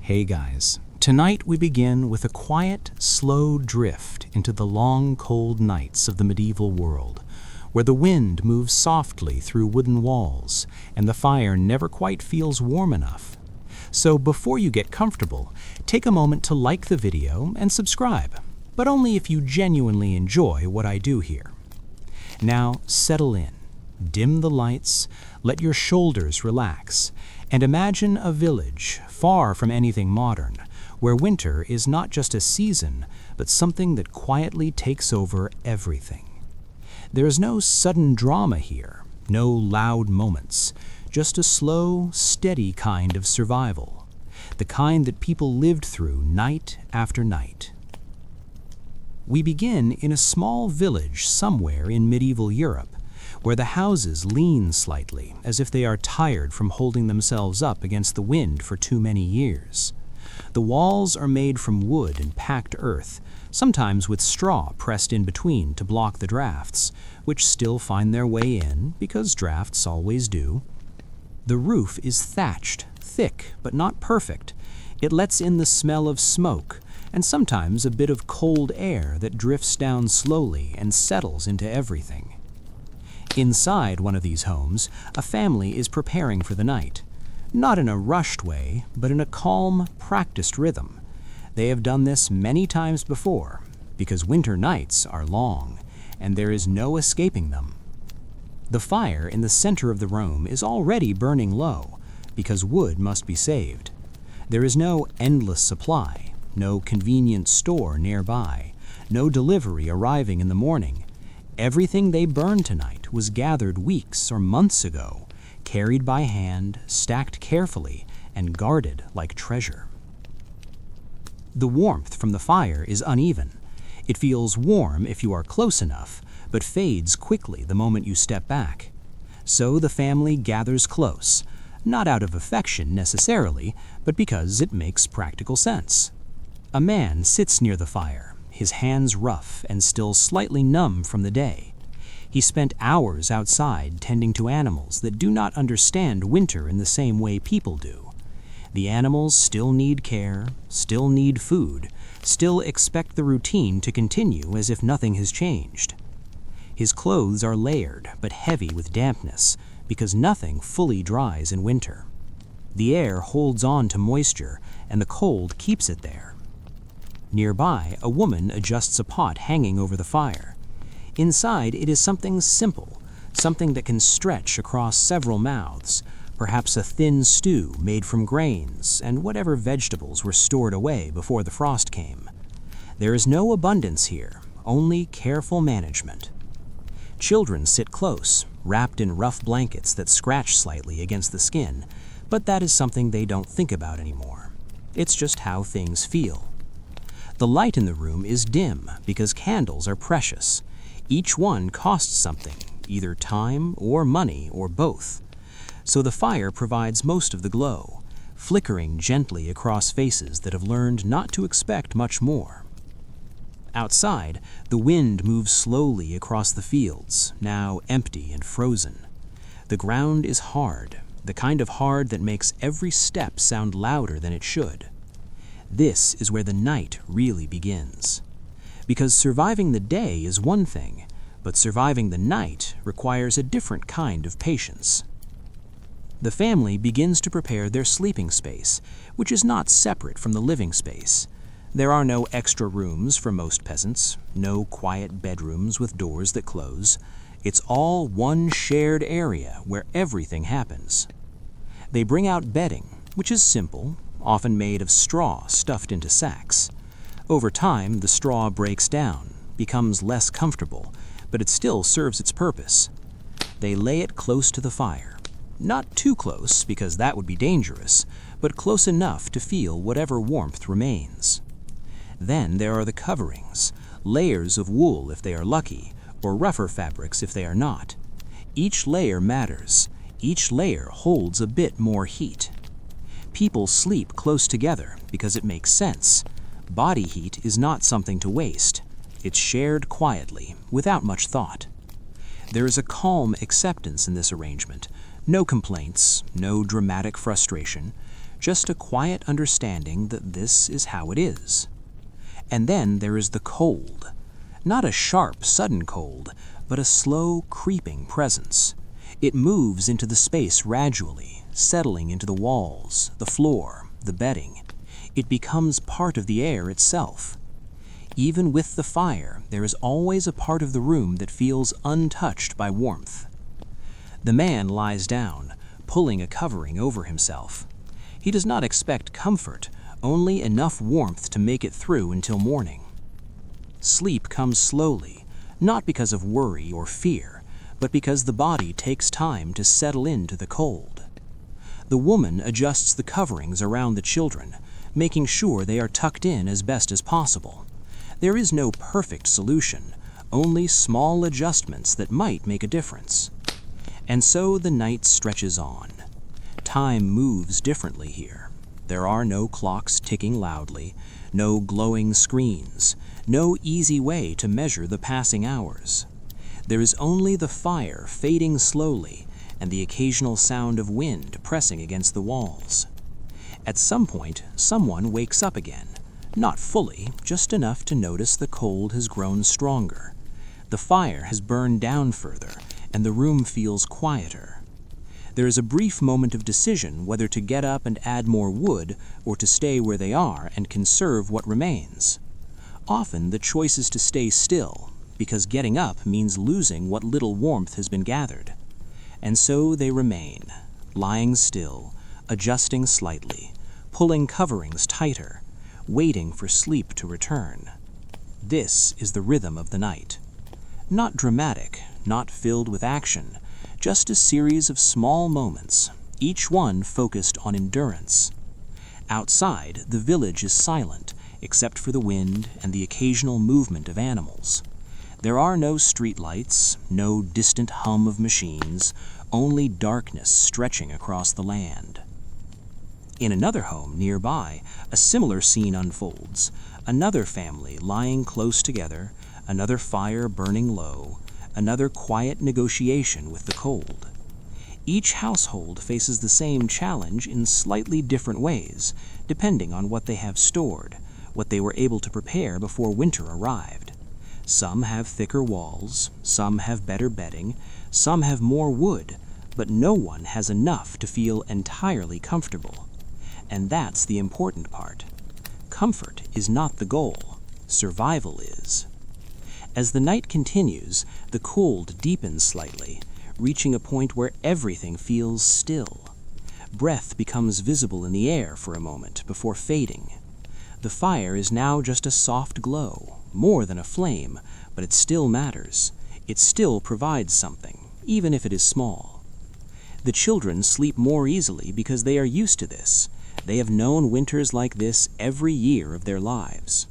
Hey guys, tonight we begin with a quiet, slow drift into the long, cold nights of the medieval world, where the wind moves softly through wooden walls and the fire never quite feels warm enough. So before you get comfortable, take a moment to like the video and subscribe, but only if you genuinely enjoy what I do here. Now settle in, dim the lights, let your shoulders relax, and imagine a village far from anything modern, where winter is not just a season, but something that quietly takes over everything. There is no sudden drama here, no loud moments, just a slow, steady kind of survival, the kind that people lived through night after night. We begin in a small village somewhere in medieval Europe, where the houses lean slightly, as if they are tired from holding themselves up against the wind for too many years. The walls are made from wood and packed earth, sometimes with straw pressed in between to block the drafts, which still find their way in, because drafts always do. The roof is thatched, thick but not perfect. It lets in the smell of smoke, and sometimes a bit of cold air that drifts down slowly and settles into everything. Inside one of these homes, a family is preparing for the night. Not in a rushed way, but in a calm, practiced rhythm. They have done this many times before, because winter nights are long, and there is no escaping them. The fire in the center of the room is already burning low, because wood must be saved. There is no endless supply, no convenient store nearby, no delivery arriving in the morning. Everything they burned tonight was gathered weeks or months ago, carried by hand, stacked carefully, and guarded like treasure. The warmth from the fire is uneven. It feels warm if you are close enough, but fades quickly the moment you step back. So the family gathers close, not out of affection necessarily, but because it makes practical sense. A man sits near the fire, his hands rough and still slightly numb from the day. He spent hours outside tending to animals that do not understand winter in the same way people do. The animals still need care, still need food, still expect the routine to continue as if nothing has changed. His clothes are layered but heavy with dampness, because nothing fully dries in winter. The air holds on to moisture, and the cold keeps it there. Nearby, a woman adjusts a pot hanging over the fire. Inside, it is something simple, something that can stretch across several mouths, perhaps a thin stew made from grains and whatever vegetables were stored away before the frost came. There is no abundance here, only careful management. Children sit close, wrapped in rough blankets that scratch slightly against the skin, but that is something they don't think about anymore. It's just how things feel. The light in the room is dim because candles are precious. Each one costs something, either time or money or both. So the fire provides most of the glow, flickering gently across faces that have learned not to expect much more. Outside, the wind moves slowly across the fields, now empty and frozen. The ground is hard, the kind of hard that makes every step sound louder than it should. This is where the night really begins. Because surviving the day is one thing, but surviving the night requires a different kind of patience. The family begins to prepare their sleeping space, which is not separate from the living space. There are no extra rooms for most peasants, no quiet bedrooms with doors that close. It's all one shared area where everything happens. They bring out bedding, which is simple, often made of straw stuffed into sacks. Over time, the straw breaks down, becomes less comfortable, but it still serves its purpose. They lay it close to the fire. Not too close, because that would be dangerous, but close enough to feel whatever warmth remains. Then there are the coverings, layers of wool if they are lucky, or rougher fabrics if they are not. Each layer matters. Each layer holds a bit more heat. People sleep close together because it makes sense. Body heat is not something to waste. It's shared quietly, without much thought. There is a calm acceptance in this arrangement. No complaints, no dramatic frustration, just a quiet understanding that this is how it is. And then there is the cold. Not a sharp, sudden cold, but a slow, creeping presence. It moves into the space gradually, settling into the walls, the floor, the bedding. It becomes part of the air itself. Even with the fire, there is always a part of the room that feels untouched by warmth. The man lies down, pulling a covering over himself. He does not expect comfort, only enough warmth to make it through until morning. Sleep comes slowly, not because of worry or fear, but because the body takes time to settle into the cold. The woman adjusts the coverings around the children, making sure they are tucked in as best as possible. There is no perfect solution, only small adjustments that might make a difference. And so the night stretches on. Time moves differently here. There are no clocks ticking loudly, no glowing screens, no easy way to measure the passing hours. There is only the fire fading slowly and the occasional sound of wind pressing against the walls. At some point, someone wakes up again. Not fully, just enough to notice the cold has grown stronger. The fire has burned down further, and the room feels quieter. There is a brief moment of decision whether to get up and add more wood or to stay where they are and conserve what remains. Often the choice is to stay still, because getting up means losing what little warmth has been gathered. And so they remain, lying still, adjusting slightly, pulling coverings tighter, waiting for sleep to return. This is the rhythm of the night. Not dramatic, not filled with action, just a series of small moments, each one focused on endurance. Outside, the village is silent, except for the wind and the occasional movement of animals. There are no streetlights, no distant hum of machines, only darkness stretching across the land. In another home nearby, a similar scene unfolds. Another family lying close together, another fire burning low, another quiet negotiation with the cold. Each household faces the same challenge in slightly different ways, depending on what they have stored, what they were able to prepare before winter arrived. Some have thicker walls, some have better bedding, some have more wood, but no one has enough to feel entirely comfortable. And that's the important part. Comfort is not the goal. Survival is. As the night continues, the cold deepens slightly, reaching a point where everything feels still. Breath becomes visible in the air for a moment before fading. The fire is now just a soft glow, more than a flame, but it still matters. It still provides something, even if it is small. The children sleep more easily because they are used to this. They have known winters like this every year of their lives.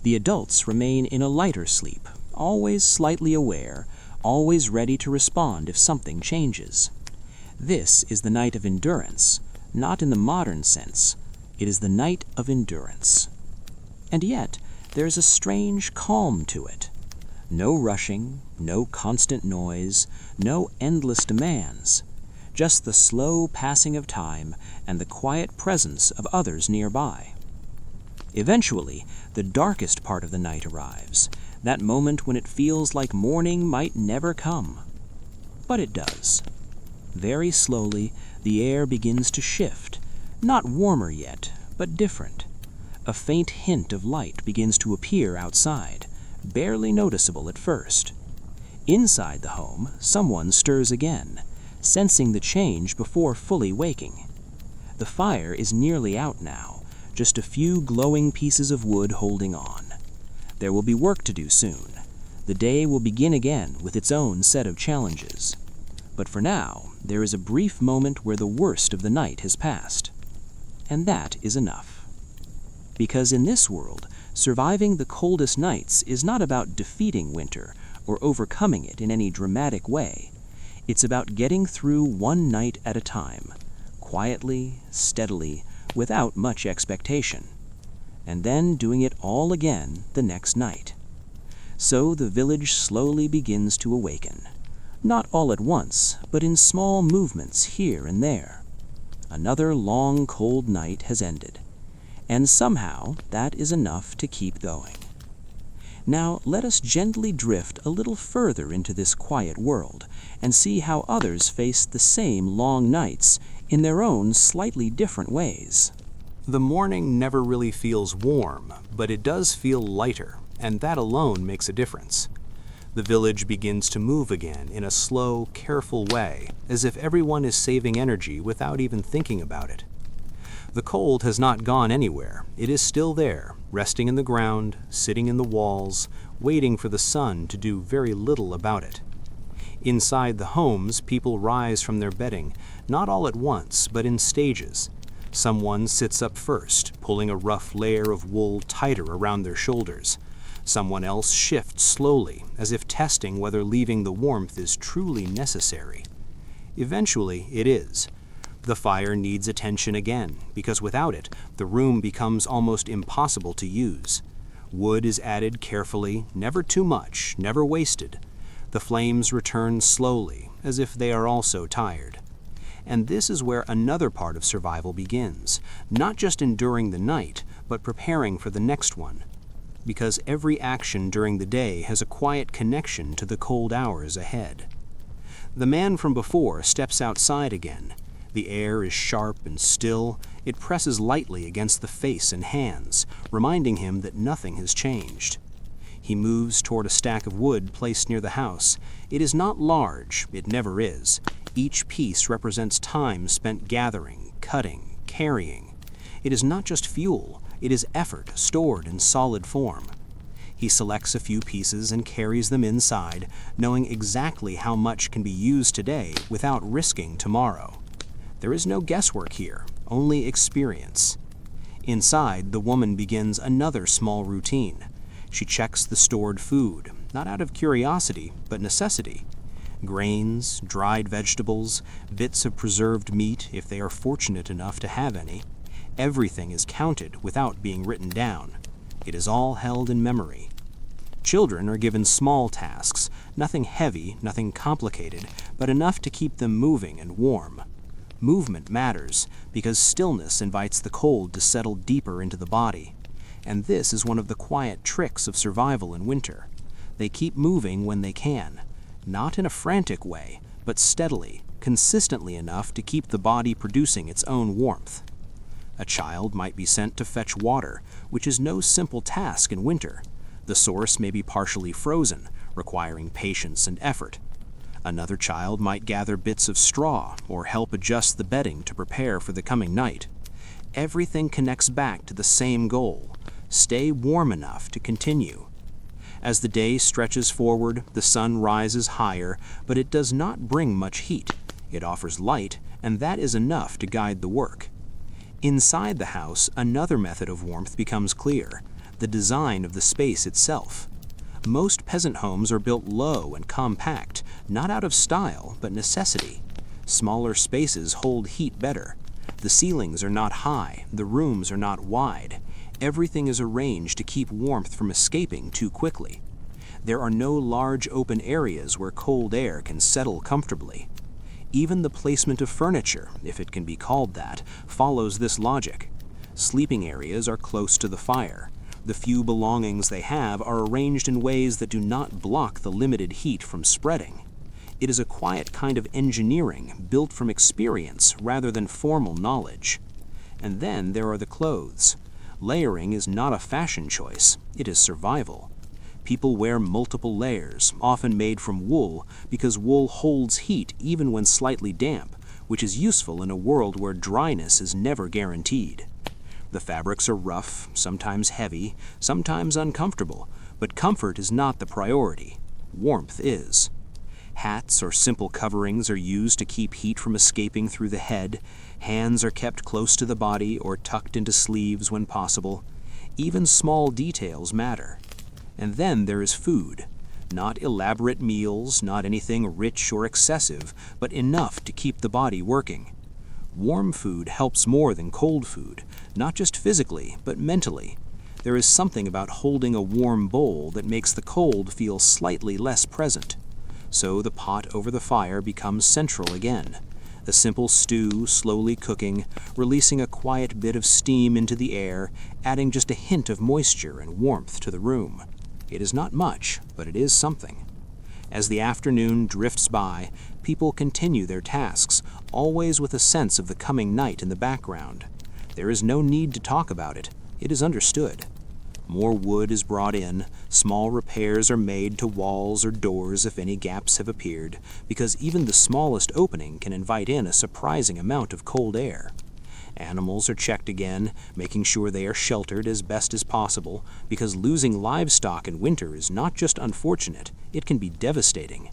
The adults remain in a lighter sleep, always slightly aware, always ready to respond if something changes. This is the night of endurance, not in the modern sense. It is the night of endurance. And yet, there is a strange calm to it. No rushing, no constant noise, no endless demands. Just the slow passing of time and the quiet presence of others nearby. Eventually, the darkest part of the night arrives, that moment when it feels like morning might never come. But it does. Very slowly, the air begins to shift, not warmer yet, but different. A faint hint of light begins to appear outside, barely noticeable at first. Inside the home, someone stirs again, sensing the change before fully waking. The fire is nearly out now, just a few glowing pieces of wood holding on. There will be work to do soon. The day will begin again with its own set of challenges. But for now, there is a brief moment where the worst of the night has passed. And that is enough. Because in this world, surviving the coldest nights is not about defeating winter or overcoming it in any dramatic way. It's about getting through one night at a time, quietly, steadily, without much expectation, and then doing it all again the next night. So the village slowly begins to awaken, not all at once, but in small movements here and there. Another long, cold night has ended, and somehow that is enough to keep going. Now let us gently drift a little further into this quiet world and see how others face the same long nights in their own slightly different ways. The morning never really feels warm, but it does feel lighter, and that alone makes a difference. The village begins to move again in a slow, careful way, as if everyone is saving energy without even thinking about it. The cold has not gone anywhere. It is still there, resting in the ground, sitting in the walls, waiting for the sun to do very little about it. Inside the homes, people rise from their bedding, not all at once, but in stages. Someone sits up first, pulling a rough layer of wool tighter around their shoulders. Someone else shifts slowly, as if testing whether leaving the warmth is truly necessary. Eventually, it is. The fire needs attention again, because without it, the room becomes almost impossible to use. Wood is added carefully, never too much, never wasted. The flames return slowly, as if they are also tired. And this is where another part of survival begins, not just enduring the night, but preparing for the next one. Because every action during the day has a quiet connection to the cold hours ahead. The man from before steps outside again. The air is sharp and still. It presses lightly against the face and hands, reminding him that nothing has changed. He moves toward a stack of wood placed near the house. It is not large, it never is. Each piece represents time spent gathering, cutting, carrying. It is not just fuel, it is effort stored in solid form. He selects a few pieces and carries them inside, knowing exactly how much can be used today without risking tomorrow. There is no guesswork here, only experience. Inside, the woman begins another small routine. She checks the stored food, not out of curiosity, but necessity. Grains, dried vegetables, bits of preserved meat if they are fortunate enough to have any. Everything is counted without being written down. It is all held in memory. Children are given small tasks, nothing heavy, nothing complicated, but enough to keep them moving and warm. Movement matters because stillness invites the cold to settle deeper into the body. And this is one of the quiet tricks of survival in winter. They keep moving when they can. Not in a frantic way, but steadily, consistently enough to keep the body producing its own warmth. A child might be sent to fetch water, which is no simple task in winter. The source may be partially frozen, requiring patience and effort. Another child might gather bits of straw or help adjust the bedding to prepare for the coming night. Everything connects back to the same goal: stay warm enough to continue. As the day stretches forward, the sun rises higher, but it does not bring much heat. It offers light, and that is enough to guide the work. Inside the house, another method of warmth becomes clear: the design of the space itself. Most peasant homes are built low and compact, not out of style, but necessity. Smaller spaces hold heat better. The ceilings are not high, the rooms are not wide. Everything is arranged to keep warmth from escaping too quickly. There are no large open areas where cold air can settle comfortably. Even the placement of furniture, if it can be called that, follows this logic. Sleeping areas are close to the fire. The few belongings they have are arranged in ways that do not block the limited heat from spreading. It is a quiet kind of engineering built from experience rather than formal knowledge. And then there are the clothes. Layering is not a fashion choice, it is survival. People wear multiple layers, often made from wool, because wool holds heat even when slightly damp, which is useful in a world where dryness is never guaranteed. The fabrics are rough, sometimes heavy, sometimes uncomfortable, but comfort is not the priority. Warmth is. Hats or simple coverings are used to keep heat from escaping through the head. Hands are kept close to the body or tucked into sleeves when possible. Even small details matter. And then there is food. Not elaborate meals, not anything rich or excessive, but enough to keep the body working. Warm food helps more than cold food, not just physically, but mentally. There is something about holding a warm bowl that makes the cold feel slightly less present. So the pot over the fire becomes central again. The simple stew slowly cooking, releasing a quiet bit of steam into the air, adding just a hint of moisture and warmth to the room. It is not much, but it is something. As the afternoon drifts by, people continue their tasks, always with a sense of the coming night in the background. There is no need to talk about it. It is understood. More wood is brought in, small repairs are made to walls or doors if any gaps have appeared, because even the smallest opening can invite in a surprising amount of cold air. Animals are checked again, making sure they are sheltered as best as possible, because losing livestock in winter is not just unfortunate, it can be devastating.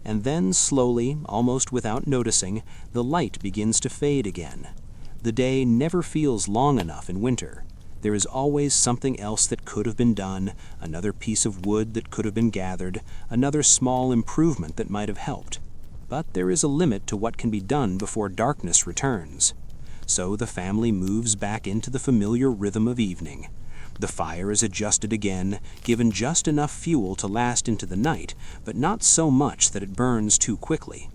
And then slowly, almost without noticing, the light begins to fade again. The day never feels long enough in winter. There is always something else that could have been done, another piece of wood that could have been gathered, another small improvement that might have helped. But there is a limit to what can be done before darkness returns. So the family moves back into the familiar rhythm of evening. The fire is adjusted again, given just enough fuel to last into the night, but not so much that it burns too quickly.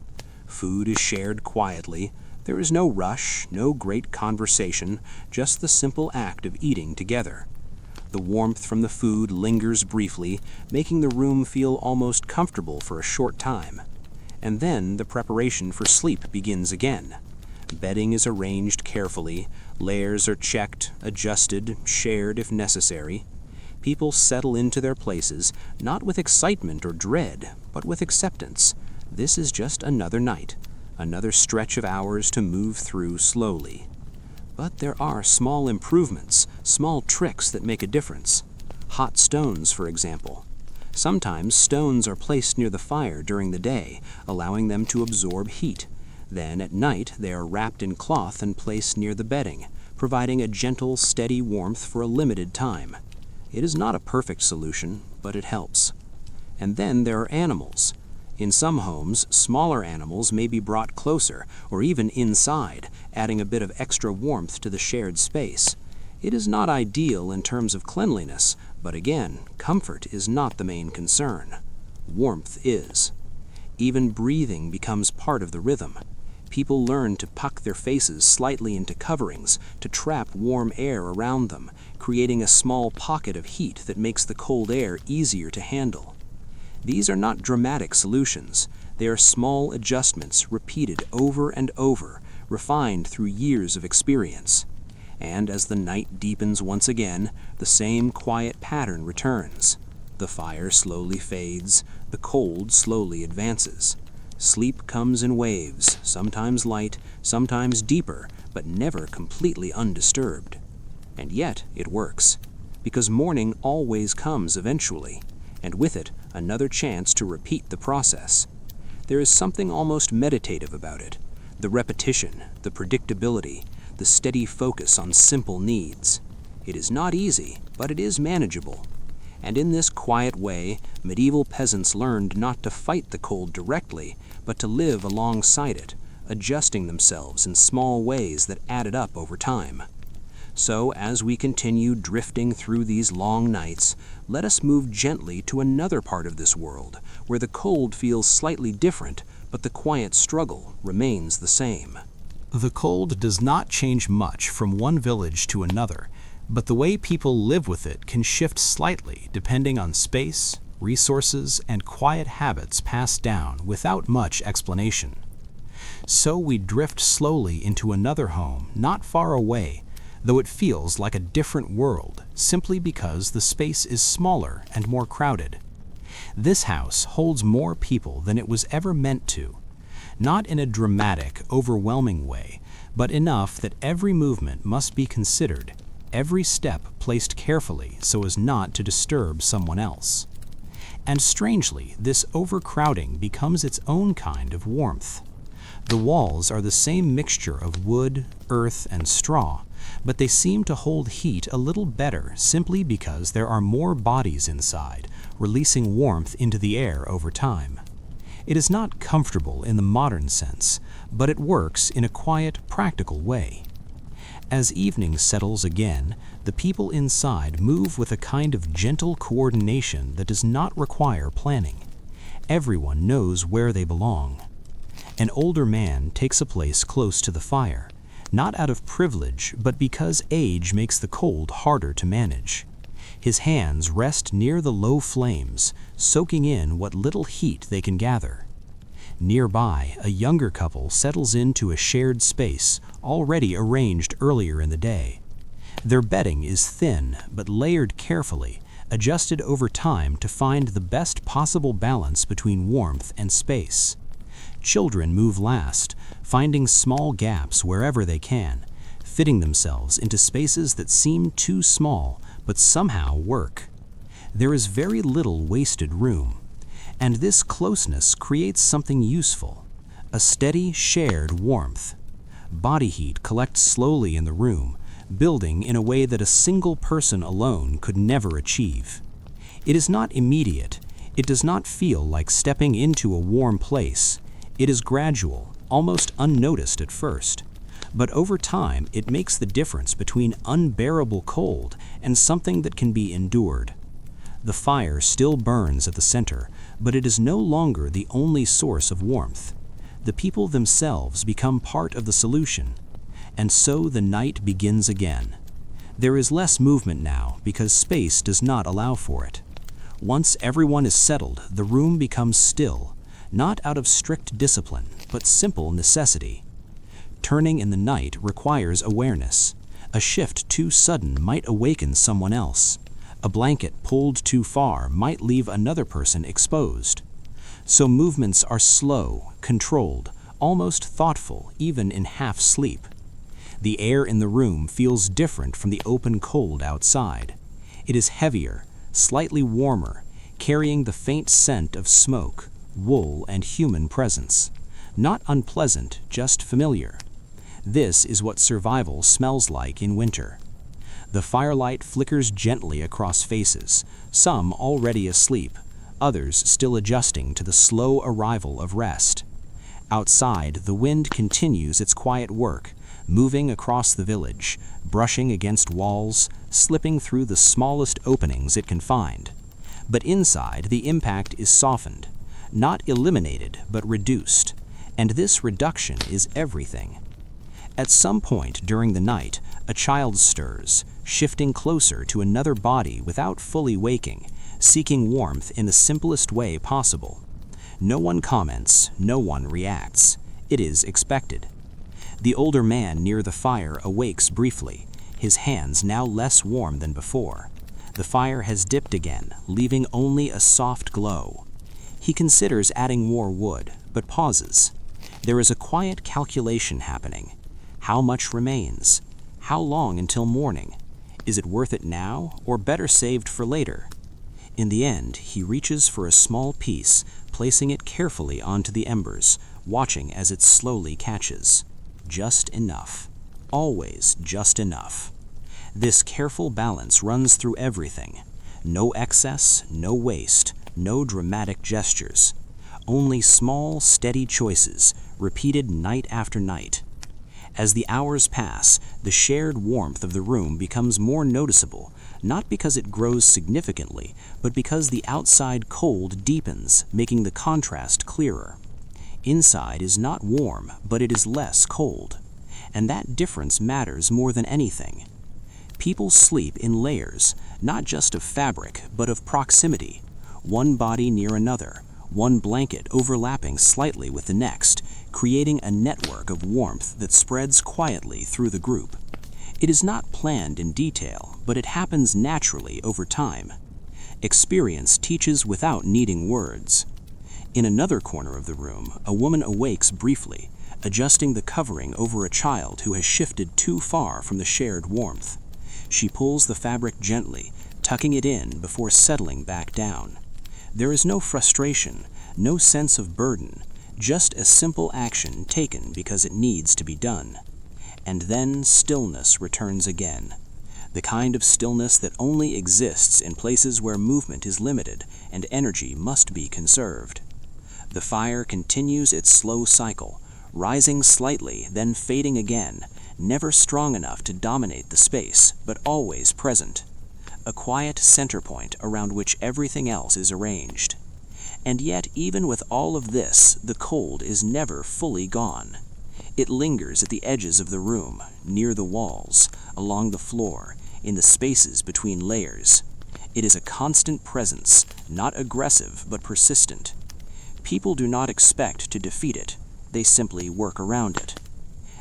Food is shared quietly. There is no rush, no great conversation, just the simple act of eating together. The warmth from the food lingers briefly, making the room feel almost comfortable for a short time. And then the preparation for sleep begins again. Bedding is arranged carefully, layers are checked, adjusted, shared if necessary. People settle into their places, not with excitement or dread, but with acceptance. This is just another night. Another stretch of hours to move through slowly. But there are small improvements, small tricks that make a difference. Hot stones, for example. Sometimes stones are placed near the fire during the day, allowing them to absorb heat. Then at night they are wrapped in cloth and placed near the bedding, providing a gentle, steady warmth for a limited time. It is not a perfect solution, but it helps. And then there are animals. In some homes, smaller animals may be brought closer, or even inside, adding a bit of extra warmth to the shared space. It is not ideal in terms of cleanliness, but again, comfort is not the main concern. Warmth is. Even breathing becomes part of the rhythm. People learn to puck their faces slightly into coverings to trap warm air around them, creating a small pocket of heat that makes the cold air easier to handle. These are not dramatic solutions. They are small adjustments repeated over and over, refined through years of experience. And as the night deepens once again, the same quiet pattern returns. The fire slowly fades, the cold slowly advances. Sleep comes in waves, sometimes light, sometimes deeper, but never completely undisturbed. And yet it works, because morning always comes eventually, and with it, another chance to repeat the process. There is something almost meditative about it. The repetition, the predictability, the steady focus on simple needs. It is not easy, but it is manageable. And in this quiet way, medieval peasants learned not to fight the cold directly, but to live alongside it, adjusting themselves in small ways that added up over time. So, as we continue drifting through these long nights, let us move gently to another part of this world, where the cold feels slightly different, but the quiet struggle remains the same. The cold does not change much from one village to another, but the way people live with it can shift slightly depending on space, resources, and quiet habits passed down without much explanation. So we drift slowly into another home not far away, though it feels like a different world simply because the space is smaller and more crowded. This house holds more people than it was ever meant to, not in a dramatic, overwhelming way, but enough that every movement must be considered, every step placed carefully so as not to disturb someone else. And strangely, this overcrowding becomes its own kind of warmth. The walls are the same mixture of wood, earth, and straw, but they seem to hold heat a little better simply because there are more bodies inside, releasing warmth into the air over time. It is not comfortable in the modern sense, but it works in a quiet, practical way. As evening settles again, the people inside move with a kind of gentle coordination that does not require planning. Everyone knows where they belong. An older man takes a place close to the fire, not out of privilege, but because age makes the cold harder to manage. His hands rest near the low flames, soaking in what little heat they can gather. Nearby, a younger couple settles into a shared space already arranged earlier in the day. Their bedding is thin but layered carefully, adjusted over time to find the best possible balance between warmth and space. Children move last, finding small gaps wherever they can, fitting themselves into spaces that seem too small but somehow work. There is very little wasted room, and this closeness creates something useful, a steady shared warmth. Body heat collects slowly in the room, building in a way that a single person alone could never achieve. It is not immediate. It does not feel like stepping into a warm place. It is gradual, almost unnoticed at first. But over time, it makes the difference between unbearable cold and something that can be endured. The fire still burns at the center, but it is no longer the only source of warmth. The people themselves become part of the solution. And so the night begins again. There is less movement now because space does not allow for it. Once everyone is settled, the room becomes still, not out of strict discipline, but simple necessity. Turning in the night requires awareness. A shift too sudden might awaken someone else. A blanket pulled too far might leave another person exposed. So movements are slow, controlled, almost thoughtful, even in half sleep. The air in the room feels different from the open cold outside. It is heavier, slightly warmer, carrying the faint scent of smoke, wool, and human presence. Not unpleasant, just familiar. This is what survival smells like in winter. The firelight flickers gently across faces, some already asleep, others still adjusting to the slow arrival of rest. Outside, the wind continues its quiet work, moving across the village, brushing against walls, slipping through the smallest openings it can find. But inside, the impact is softened, not eliminated, but reduced. And this reduction is everything. At some point during the night, a child stirs, shifting closer to another body without fully waking, seeking warmth in the simplest way possible. No one comments, no one reacts. It is expected. The older man near the fire awakes briefly, his hands now less warm than before. The fire has dipped again, leaving only a soft glow. He considers adding more wood, but pauses. There is a quiet calculation happening. How much remains? How long until morning? Is it worth it now, or better saved for later? In the end, he reaches for a small piece, placing it carefully onto the embers, watching as it slowly catches. Just enough. Always just enough. This careful balance runs through everything. No excess, no waste, no dramatic gestures. Only small, steady choices, repeated night after night. As the hours pass, the shared warmth of the room becomes more noticeable, not because it grows significantly, but because the outside cold deepens, making the contrast clearer. Inside is not warm, but it is less cold. And that difference matters more than anything. People sleep in layers, not just of fabric, but of proximity. One body near another, one blanket overlapping slightly with the next, creating a network of warmth that spreads quietly through the group. It is not planned in detail, but it happens naturally over time. Experience teaches without needing words. In another corner of the room, a woman awakes briefly, adjusting the covering over a child who has shifted too far from the shared warmth. She pulls the fabric gently, tucking it in before settling back down. There is no frustration, no sense of burden, just a simple action taken because it needs to be done. And then stillness returns again. The kind of stillness that only exists in places where movement is limited and energy must be conserved. The fire continues its slow cycle, rising slightly, then fading again, never strong enough to dominate the space, but always present. A quiet center point around which everything else is arranged. And yet, even with all of this, the cold is never fully gone. It lingers at the edges of the room, near the walls, along the floor, in the spaces between layers. It is a constant presence, not aggressive but persistent. People do not expect to defeat it, they simply work around it.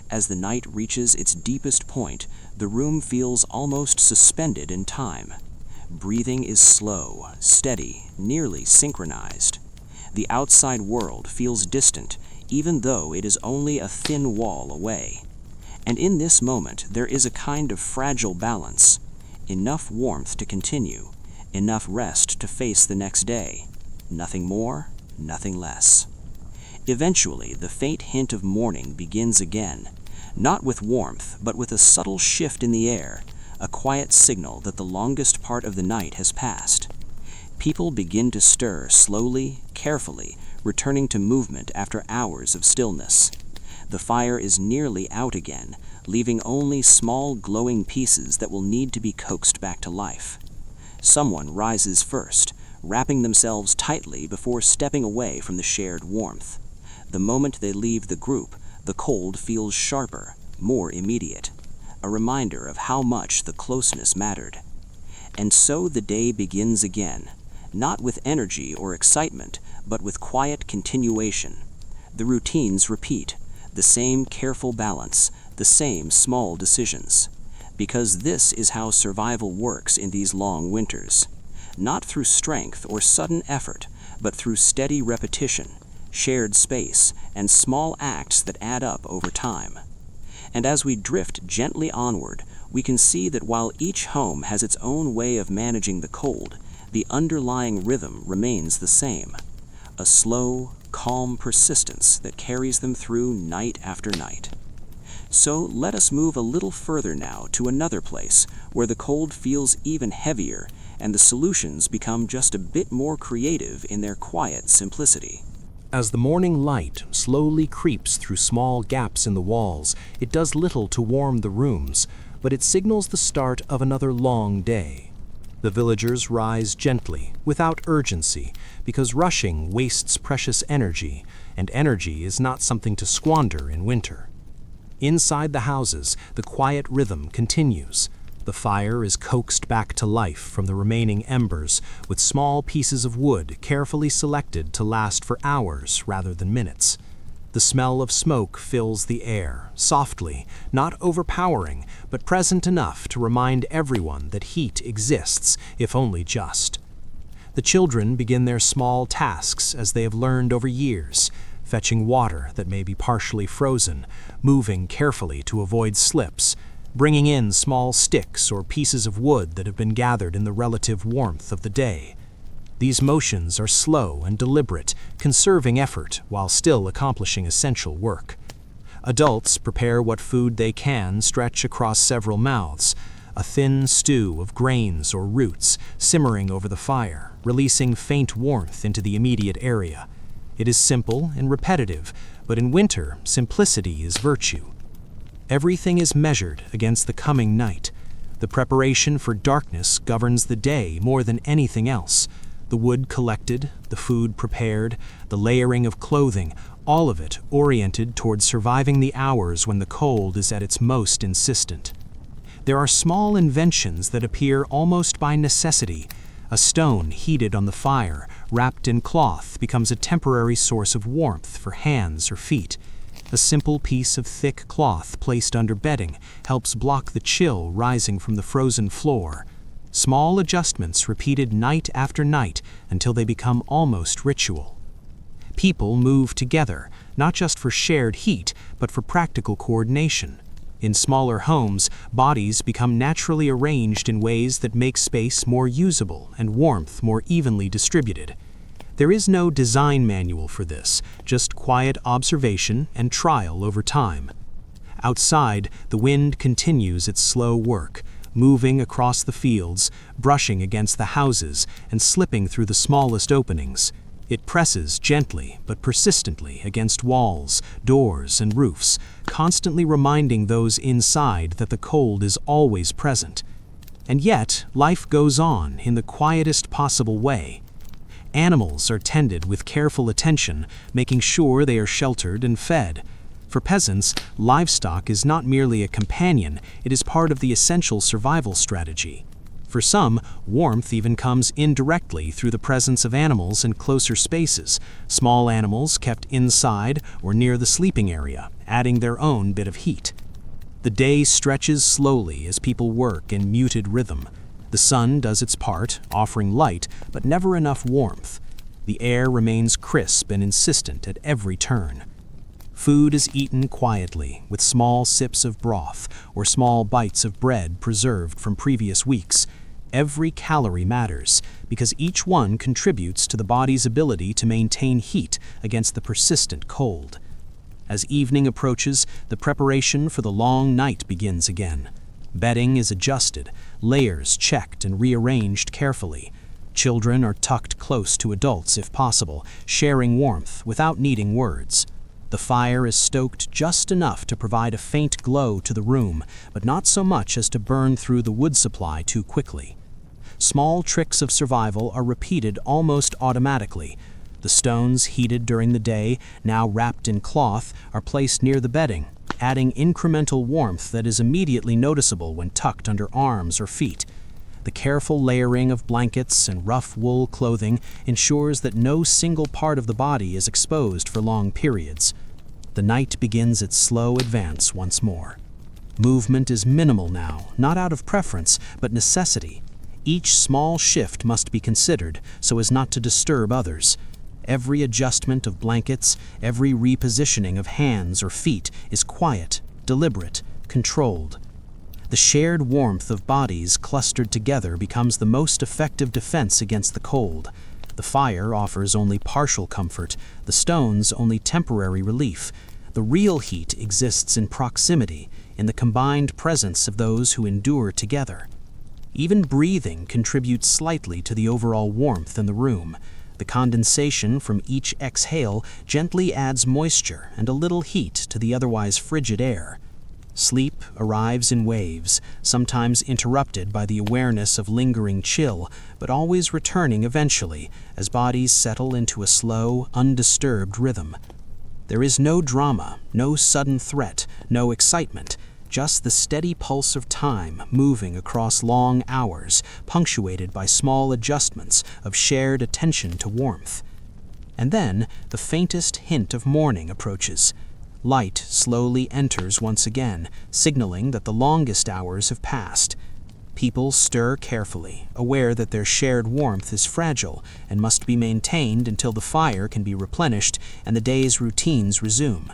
As the night reaches its deepest point, the room feels almost suspended in time. Breathing is slow, steady, nearly synchronized. The outside world feels distant, even though it is only a thin wall away. And in this moment, there is a kind of fragile balance. Enough warmth to continue, enough rest to face the next day. Nothing more, nothing less. Eventually, the faint hint of morning begins again, not with warmth, but with a subtle shift in the air, a quiet signal that the longest part of the night has passed. People begin to stir slowly, carefully, returning to movement after hours of stillness. The fire is nearly out again, leaving only small glowing pieces that will need to be coaxed back to life. Someone rises first, wrapping themselves tightly before stepping away from the shared warmth. The moment they leave the group, the cold feels sharper, more immediate, a reminder of how much the closeness mattered. And so the day begins again, not with energy or excitement, but with quiet continuation. The routines repeat, the same careful balance, the same small decisions. Because this is how survival works in these long winters. Not through strength or sudden effort, but through steady repetition, shared space, and small acts that add up over time. And as we drift gently onward, we can see that while each home has its own way of managing the cold, the underlying rhythm remains the same. A slow, calm persistence that carries them through night after night. So let us move a little further now to another place where the cold feels even heavier and the solutions become just a bit more creative in their quiet simplicity. As the morning light slowly creeps through small gaps in the walls, it does little to warm the rooms, but it signals the start of another long day. The villagers rise gently, without urgency, because rushing wastes precious energy, and energy is not something to squander in winter. Inside the houses, the quiet rhythm continues. The fire is coaxed back to life from the remaining embers, with small pieces of wood carefully selected to last for hours rather than minutes. The smell of smoke fills the air, softly, not overpowering, but present enough to remind everyone that heat exists, if only just. The children begin their small tasks as they have learned over years, fetching water that may be partially frozen, moving carefully to avoid slips, bringing in small sticks or pieces of wood that have been gathered in the relative warmth of the day. These motions are slow and deliberate, conserving effort while still accomplishing essential work. Adults prepare what food they can stretch across several mouths, a thin stew of grains or roots simmering over the fire, releasing faint warmth into the immediate area. It is simple and repetitive, but in winter, simplicity is virtue. Everything is measured against the coming night. The preparation for darkness governs the day more than anything else. The wood collected, the food prepared, the layering of clothing, all of it oriented toward surviving the hours when the cold is at its most insistent. There are small inventions that appear almost by necessity. A stone heated on the fire, wrapped in cloth, becomes a temporary source of warmth for hands or feet. A simple piece of thick cloth placed under bedding helps block the chill rising from the frozen floor. Small adjustments repeated night after night until they become almost ritual. People move together, not just for shared heat, but for practical coordination. In smaller homes, bodies become naturally arranged in ways that make space more usable and warmth more evenly distributed. There is no design manual for this, just quiet observation and trial over time. Outside, the wind continues its slow work, moving across the fields, brushing against the houses, and slipping through the smallest openings. It presses gently but persistently against walls, doors, and roofs, constantly reminding those inside that the cold is always present. And yet, life goes on in the quietest possible way. Animals are tended with careful attention, making sure they are sheltered and fed. For peasants, livestock is not merely a companion, it is part of the essential survival strategy. For some, warmth even comes indirectly through the presence of animals in closer spaces, small animals kept inside or near the sleeping area, adding their own bit of heat. The day stretches slowly as people work in muted rhythm. The sun does its part, offering light, but never enough warmth. The air remains crisp and insistent at every turn. Food is eaten quietly, with small sips of broth or small bites of bread preserved from previous weeks. Every calorie matters, because each one contributes to the body's ability to maintain heat against the persistent cold. As evening approaches, the preparation for the long night begins again. Bedding is adjusted, layers checked and rearranged carefully. Children are tucked close to adults if possible, sharing warmth without needing words. The fire is stoked just enough to provide a faint glow to the room, but not so much as to burn through the wood supply too quickly. Small tricks of survival are repeated almost automatically. The stones heated during the day, now wrapped in cloth, are placed near the bedding, adding incremental warmth that is immediately noticeable when tucked under arms or feet. The careful layering of blankets and rough wool clothing ensures that no single part of the body is exposed for long periods. The night begins its slow advance once more. Movement is minimal now, not out of preference, but necessity. Each small shift must be considered so as not to disturb others. Every adjustment of blankets, every repositioning of hands or feet is quiet, deliberate, controlled. The shared warmth of bodies clustered together becomes the most effective defense against the cold. The fire offers only partial comfort, the stones only temporary relief. The real heat exists in proximity, in the combined presence of those who endure together. Even breathing contributes slightly to the overall warmth in the room. The condensation from each exhale gently adds moisture and a little heat to the otherwise frigid air. Sleep arrives in waves, sometimes interrupted by the awareness of lingering chill, but always returning eventually as bodies settle into a slow, undisturbed rhythm. There is no drama, no sudden threat, no excitement, just the steady pulse of time moving across long hours, punctuated by small adjustments of shared attention to warmth. And then the faintest hint of morning approaches. Light slowly enters once again, signaling that the longest hours have passed. People stir carefully, aware that their shared warmth is fragile and must be maintained until the fire can be replenished and the day's routines resume.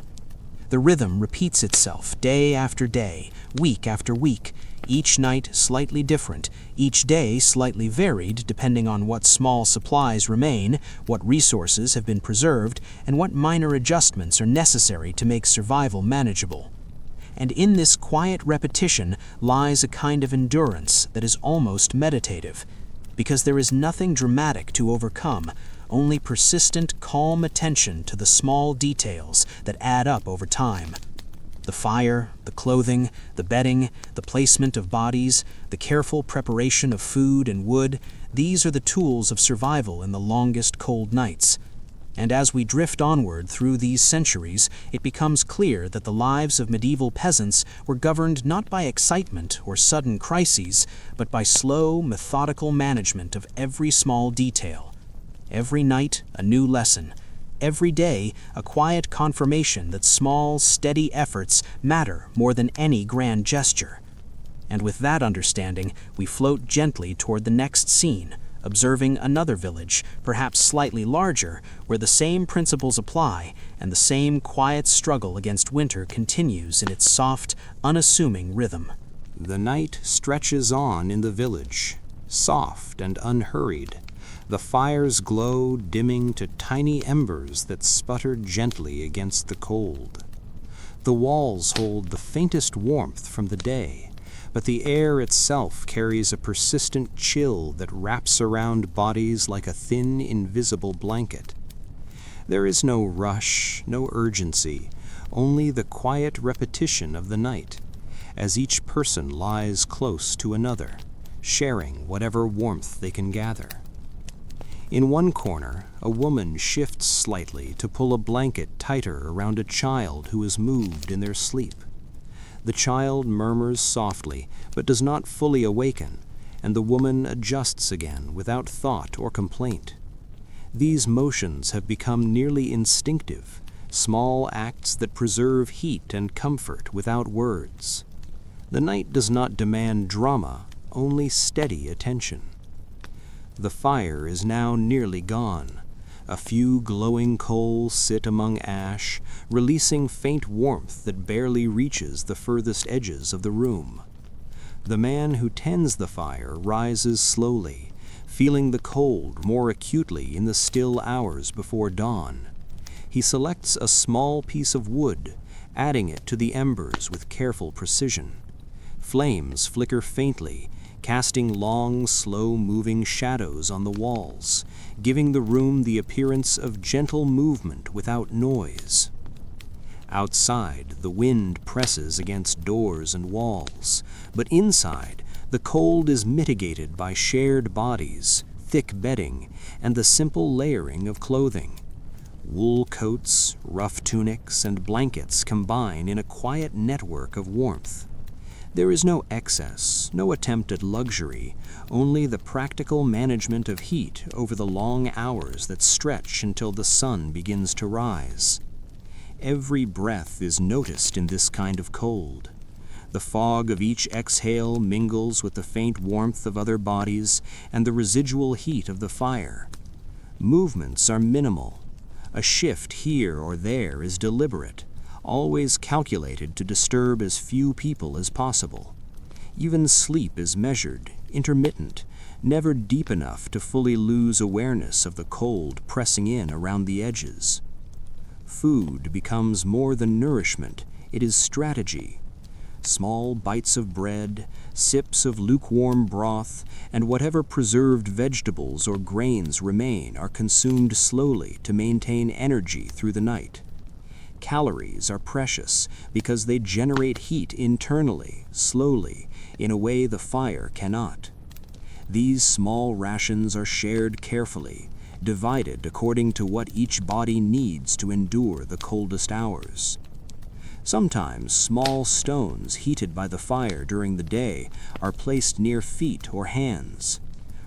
The rhythm repeats itself day after day, week after week, each night slightly different, each day slightly varied depending on what small supplies remain, what resources have been preserved, and what minor adjustments are necessary to make survival manageable. And in this quiet repetition lies a kind of endurance that is almost meditative, because there is nothing dramatic to overcome, only persistent, calm attention to the small details that add up over time. The fire, the clothing, the bedding, the placement of bodies, the careful preparation of food and wood, these are the tools of survival in the longest cold nights. And as we drift onward through these centuries, it becomes clear that the lives of medieval peasants were governed not by excitement or sudden crises, but by slow, methodical management of every small detail. Every night, a new lesson. Every day, a quiet confirmation that small, steady efforts matter more than any grand gesture. And with that understanding, we float gently toward the next scene, observing another village, perhaps slightly larger, where the same principles apply and the same quiet struggle against winter continues in its soft, unassuming rhythm. The night stretches on in the village, soft and unhurried. The fire's glow dimming to tiny embers that sputter gently against the cold. The walls hold the faintest warmth from the day, but the air itself carries a persistent chill that wraps around bodies like a thin, invisible blanket. There is no rush, no urgency, only the quiet repetition of the night, as each person lies close to another, sharing whatever warmth they can gather. In one corner, a woman shifts slightly to pull a blanket tighter around a child who is moved in their sleep. The child murmurs softly, but does not fully awaken, and the woman adjusts again without thought or complaint. These motions have become nearly instinctive, small acts that preserve heat and comfort without words. The night does not demand drama, only steady attention. The fire is now nearly gone. A few glowing coals sit among ash, releasing faint warmth that barely reaches the furthest edges of the room. The man who tends the fire rises slowly, feeling the cold more acutely in the still hours before dawn. He selects a small piece of wood, adding it to the embers with careful precision. Flames flicker faintly, casting long, slow-moving shadows on the walls, giving the room the appearance of gentle movement without noise. Outside, the wind presses against doors and walls, but inside, the cold is mitigated by shared bodies, thick bedding, and the simple layering of clothing. Wool coats, rough tunics, and blankets combine in a quiet network of warmth. There is no excess, no attempt at luxury, only the practical management of heat over the long hours that stretch until the sun begins to rise. Every breath is noticed in this kind of cold. The fog of each exhale mingles with the faint warmth of other bodies and the residual heat of the fire. Movements are minimal. A shift here or there is deliberate, always calculated to disturb as few people as possible. Even sleep is measured, intermittent, never deep enough to fully lose awareness of the cold pressing in around the edges. Food becomes more than nourishment, it is strategy. Small bites of bread, sips of lukewarm broth, and whatever preserved vegetables or grains remain are consumed slowly to maintain energy through the night. Calories are precious because they generate heat internally, slowly, in a way the fire cannot. These small rations are shared carefully, divided according to what each body needs to endure the coldest hours. Sometimes small stones heated by the fire during the day are placed near feet or hands.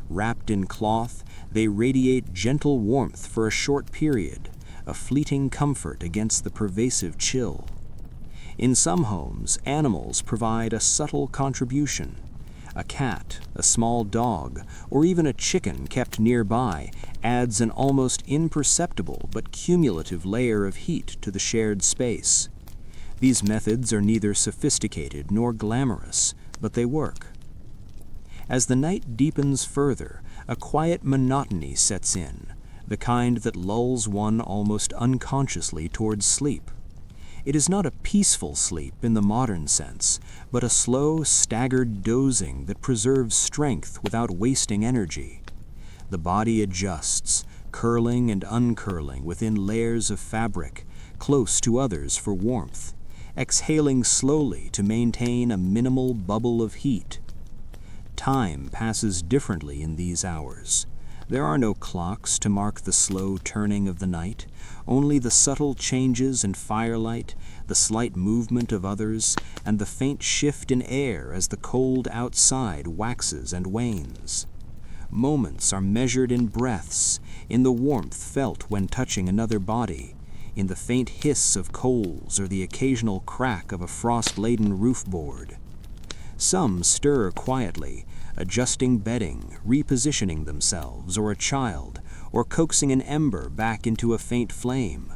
Wrapped in cloth, they radiate gentle warmth for a short period, a fleeting comfort against the pervasive chill. In some homes, animals provide a subtle contribution. A cat, a small dog, or even a chicken kept nearby adds an almost imperceptible but cumulative layer of heat to the shared space. These methods are neither sophisticated nor glamorous, but they work. As the night deepens further, a quiet monotony sets in, the kind that lulls one almost unconsciously towards sleep. It is not a peaceful sleep in the modern sense, but a slow, staggered dozing that preserves strength without wasting energy. The body adjusts, curling and uncurling within layers of fabric, close to others for warmth, exhaling slowly to maintain a minimal bubble of heat. Time passes differently in these hours. There are no clocks to mark the slow turning of the night, only the subtle changes in firelight, the slight movement of others, and the faint shift in air as the cold outside waxes and wanes. Moments are measured in breaths, in the warmth felt when touching another body, in the faint hiss of coals or the occasional crack of a frost-laden roof board. Some stir quietly, adjusting bedding, repositioning themselves or a child, or coaxing an ember back into a faint flame.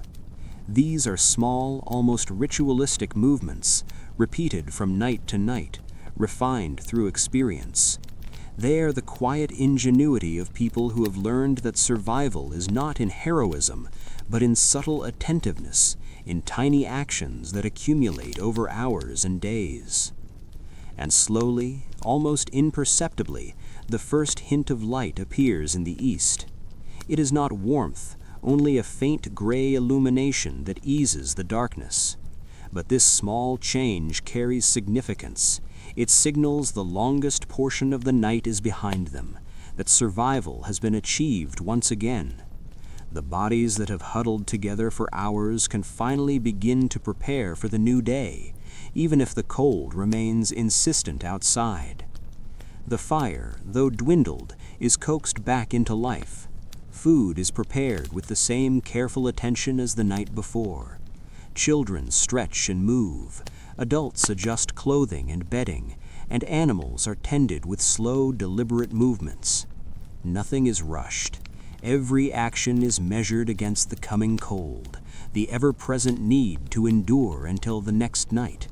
These are small, almost ritualistic movements, repeated from night to night, refined through experience. They are the quiet ingenuity of people who have learned that survival is not in heroism, but in subtle attentiveness, in tiny actions that accumulate over hours and days. And slowly, almost imperceptibly, the first hint of light appears in the east. It is not warmth, only a faint gray illumination that eases the darkness. But this small change carries significance. It signals the longest portion of the night is behind them, that survival has been achieved once again. The bodies that have huddled together for hours can finally begin to prepare for the new day, even if the cold remains insistent outside. The fire, though dwindled, is coaxed back into life. Food is prepared with the same careful attention as the night before. Children stretch and move, adults adjust clothing and bedding, and animals are tended with slow, deliberate movements. Nothing is rushed. Every action is measured against the coming cold, the ever-present need to endure until the next night.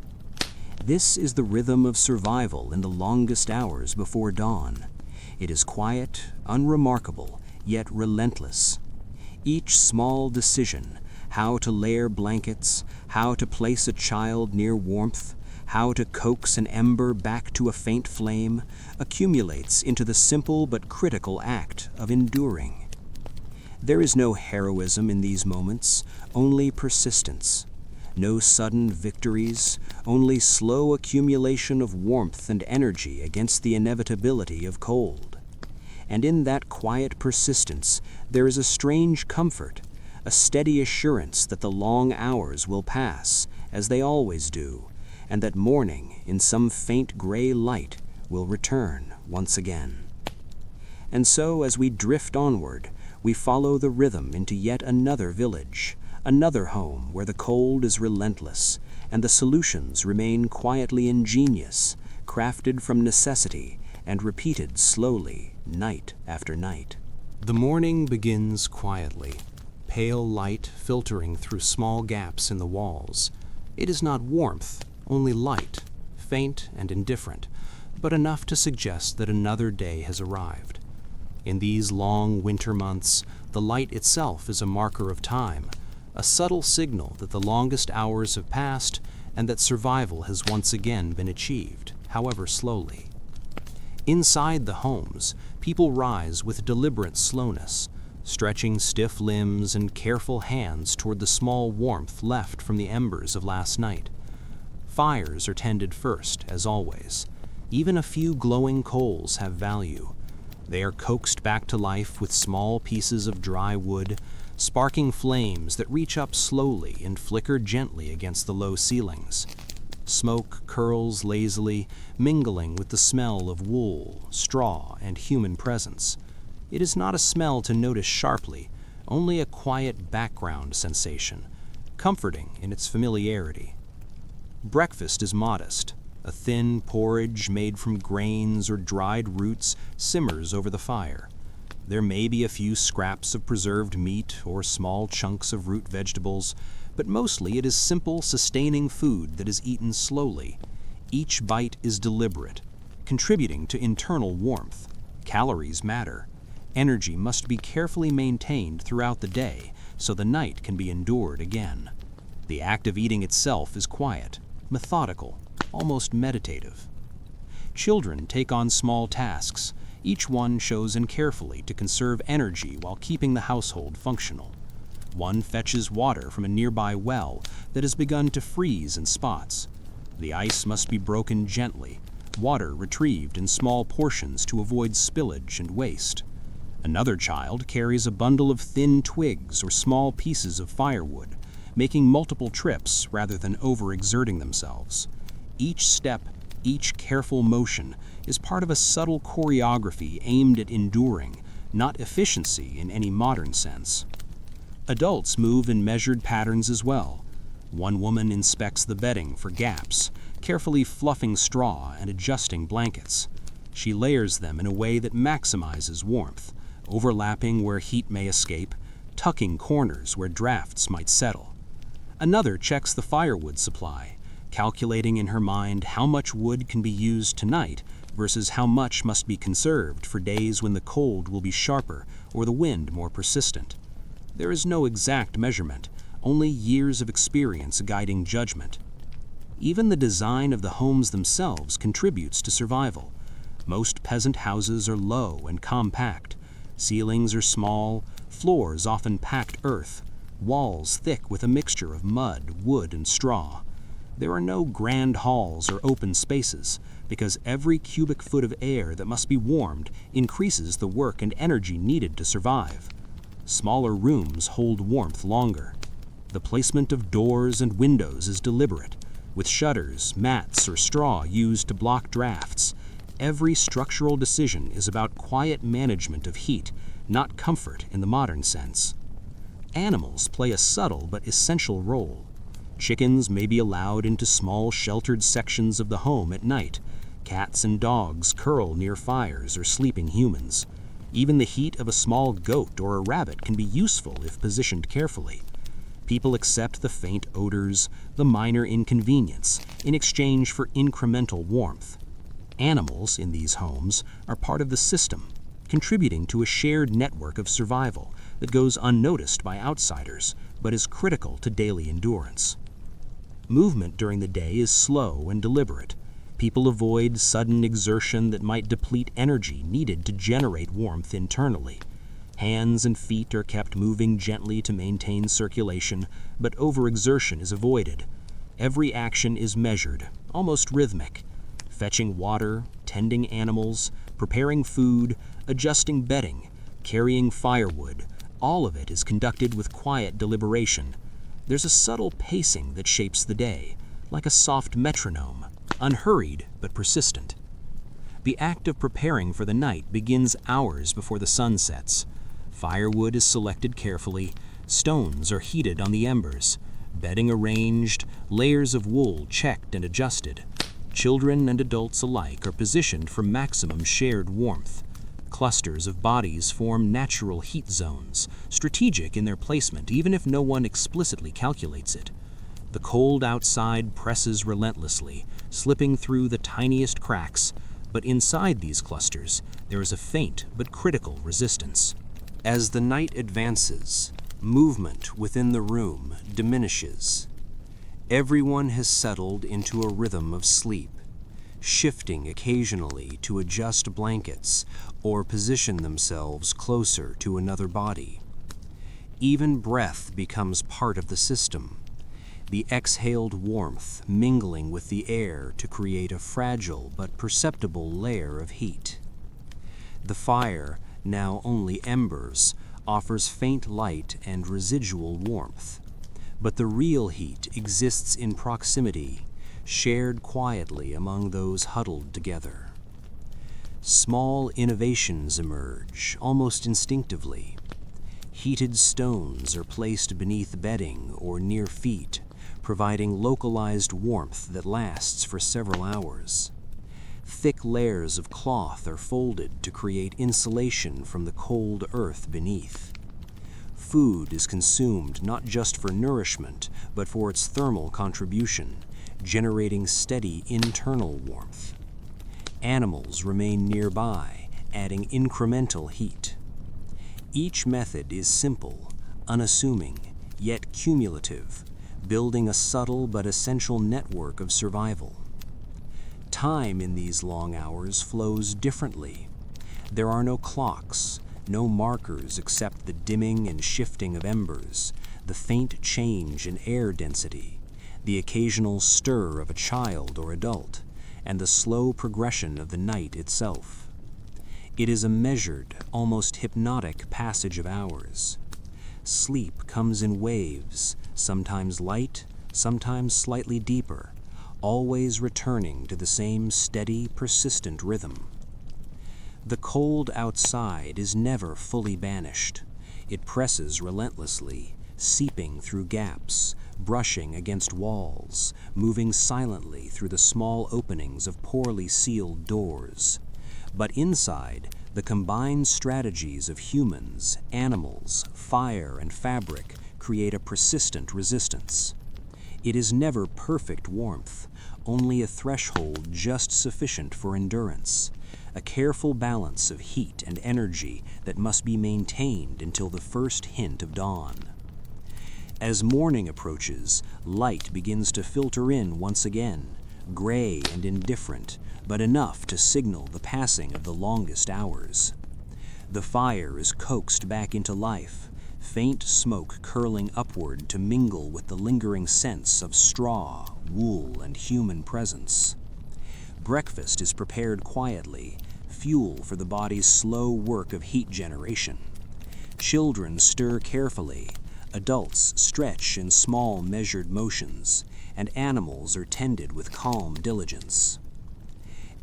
This is the rhythm of survival in the longest hours before dawn. It is quiet, unremarkable, yet relentless. Each small decision, how to layer blankets, how to place a child near warmth, how to coax an ember back to a faint flame, accumulates into the simple but critical act of enduring. There is no heroism in these moments, only persistence. No sudden victories, only slow accumulation of warmth and energy against the inevitability of cold. And in that quiet persistence, there is a strange comfort, a steady assurance that the long hours will pass, as they always do, and that morning, in some faint gray light, will return once again. And so, as we drift onward, we follow the rhythm into yet another village, another home where the cold is relentless, and the solutions remain quietly ingenious, crafted from necessity, and repeated slowly, night after night. The morning begins quietly, pale light filtering through small gaps in the walls. It is not warmth, only light, faint and indifferent, but enough to suggest that another day has arrived. In these long winter months, the light itself is a marker of time, a subtle signal that the longest hours have passed and that survival has once again been achieved, however slowly. Inside the homes, people rise with deliberate slowness, stretching stiff limbs and careful hands toward the small warmth left from the embers of last night. Fires are tended first, as always. Even a few glowing coals have value. They are coaxed back to life with small pieces of dry wood, sparking flames that reach up slowly and flicker gently against the low ceilings. Smoke curls lazily, mingling with the smell of wool, straw, and human presence. It is not a smell to notice sharply, only a quiet background sensation, comforting in its familiarity. Breakfast is modest. A thin porridge made from grains or dried roots simmers over the fire. There may be a few scraps of preserved meat or small chunks of root vegetables, but mostly it is simple, sustaining food that is eaten slowly. Each bite is deliberate, contributing to internal warmth. Calories matter. Energy must be carefully maintained throughout the day so the night can be endured again. The act of eating itself is quiet, methodical, almost meditative. Children take on small tasks, each one chosen carefully to conserve energy while keeping the household functional. One fetches water from a nearby well that has begun to freeze in spots. The ice must be broken gently, water retrieved in small portions to avoid spillage and waste. Another child carries a bundle of thin twigs or small pieces of firewood, making multiple trips rather than overexerting themselves. Each step, each careful motion is part of a subtle choreography aimed at enduring, not efficiency in any modern sense. Adults move in measured patterns as well. One woman inspects the bedding for gaps, carefully fluffing straw and adjusting blankets. She layers them in a way that maximizes warmth, overlapping where heat may escape, tucking corners where drafts might settle. Another checks the firewood supply, calculating in her mind how much wood can be used tonight versus how much must be conserved for days when the cold will be sharper or the wind more persistent. There is no exact measurement, only years of experience guiding judgment. Even the design of the homes themselves contributes to survival. Most peasant houses are low and compact. Ceilings are small, floors often packed earth, walls thick with a mixture of mud, wood, and straw. There are no grand halls or open spaces, because every cubic foot of air that must be warmed increases the work and energy needed to survive. Smaller rooms hold warmth longer. The placement of doors and windows is deliberate, with shutters, mats, or straw used to block drafts. Every structural decision is about quiet management of heat, not comfort in the modern sense. Animals play a subtle but essential role. Chickens may be allowed into small sheltered sections of the home at night. Cats and dogs curl near fires or sleeping humans. Even the heat of a small goat or a rabbit can be useful if positioned carefully. People accept the faint odors, the minor inconvenience, in exchange for incremental warmth. Animals in these homes are part of the system, contributing to a shared network of survival that goes unnoticed by outsiders, but is critical to daily endurance. Movement during the day is slow and deliberate. People avoid sudden exertion that might deplete energy needed to generate warmth internally. Hands and feet are kept moving gently to maintain circulation, but overexertion is avoided. Every action is measured, almost rhythmic. Fetching water, tending animals, preparing food, adjusting bedding, carrying firewood, all of it is conducted with quiet deliberation. There's a subtle pacing that shapes the day, like a soft metronome, unhurried but persistent. The act of preparing for the night begins hours before the sun sets. Firewood is selected carefully, stones are heated on the embers, bedding arranged, layers of wool checked and adjusted. Children and adults alike are positioned for maximum shared warmth. Clusters of bodies form natural heat zones, strategic in their placement even if no one explicitly calculates it. The cold outside presses relentlessly, slipping through the tiniest cracks, but inside these clusters there is a faint but critical resistance. As the night advances, movement within the room diminishes. Everyone has settled into a rhythm of sleep, shifting occasionally to adjust blankets or position themselves closer to another body. Even breath becomes part of the system, the exhaled warmth mingling with the air to create a fragile but perceptible layer of heat. The fire, now only embers, offers faint light and residual warmth, but the real heat exists in proximity, shared quietly among those huddled together. Small innovations emerge, almost instinctively. Heated stones are placed beneath bedding or near feet, providing localized warmth that lasts for several hours. Thick layers of cloth are folded to create insulation from the cold earth beneath. Food is consumed not just for nourishment, but for its thermal contribution, generating steady internal warmth. Animals remain nearby, adding incremental heat. Each method is simple, unassuming, yet cumulative, building a subtle but essential network of survival. Time in these long hours flows differently. There are no clocks, no markers except the dimming and shifting of embers, the faint change in air density, the occasional stir of a child or adult, and the slow progression of the night itself. It is a measured, almost hypnotic passage of hours. Sleep comes in waves, sometimes light, sometimes slightly deeper, always returning to the same steady, persistent rhythm. The cold outside is never fully banished. It presses relentlessly, seeping through gaps, brushing against walls, moving silently through the small openings of poorly sealed doors. But inside, the combined strategies of humans, animals, fire, and fabric create a persistent resistance. It is never perfect warmth, only a threshold just sufficient for endurance, a careful balance of heat and energy that must be maintained until the first hint of dawn. As morning approaches, light begins to filter in once again, gray and indifferent, but enough to signal the passing of the longest hours. The fire is coaxed back into life, faint smoke curling upward to mingle with the lingering scents of straw, wool, and human presence. Breakfast is prepared quietly, fuel for the body's slow work of heat generation. Children stir carefully, adults stretch in small measured motions, and animals are tended with calm diligence.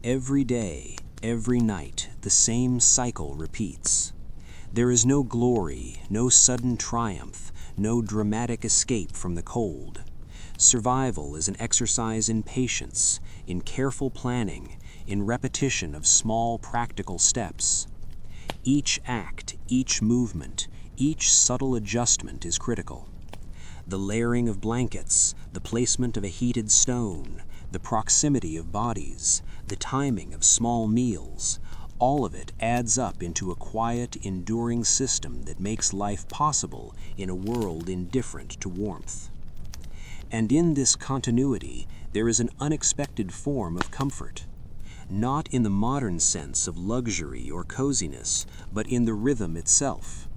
Every day, every night, the same cycle repeats. There is no glory, no sudden triumph, no dramatic escape from the cold. Survival is an exercise in patience, in careful planning, in repetition of small practical steps. Each act, each movement, each subtle adjustment is critical. The layering of blankets, the placement of a heated stone, the proximity of bodies, the timing of small meals, all of it adds up into a quiet, enduring system that makes life possible in a world indifferent to warmth. And in this continuity, there is an unexpected form of comfort. Not in the modern sense of luxury or coziness, but in the rhythm itself.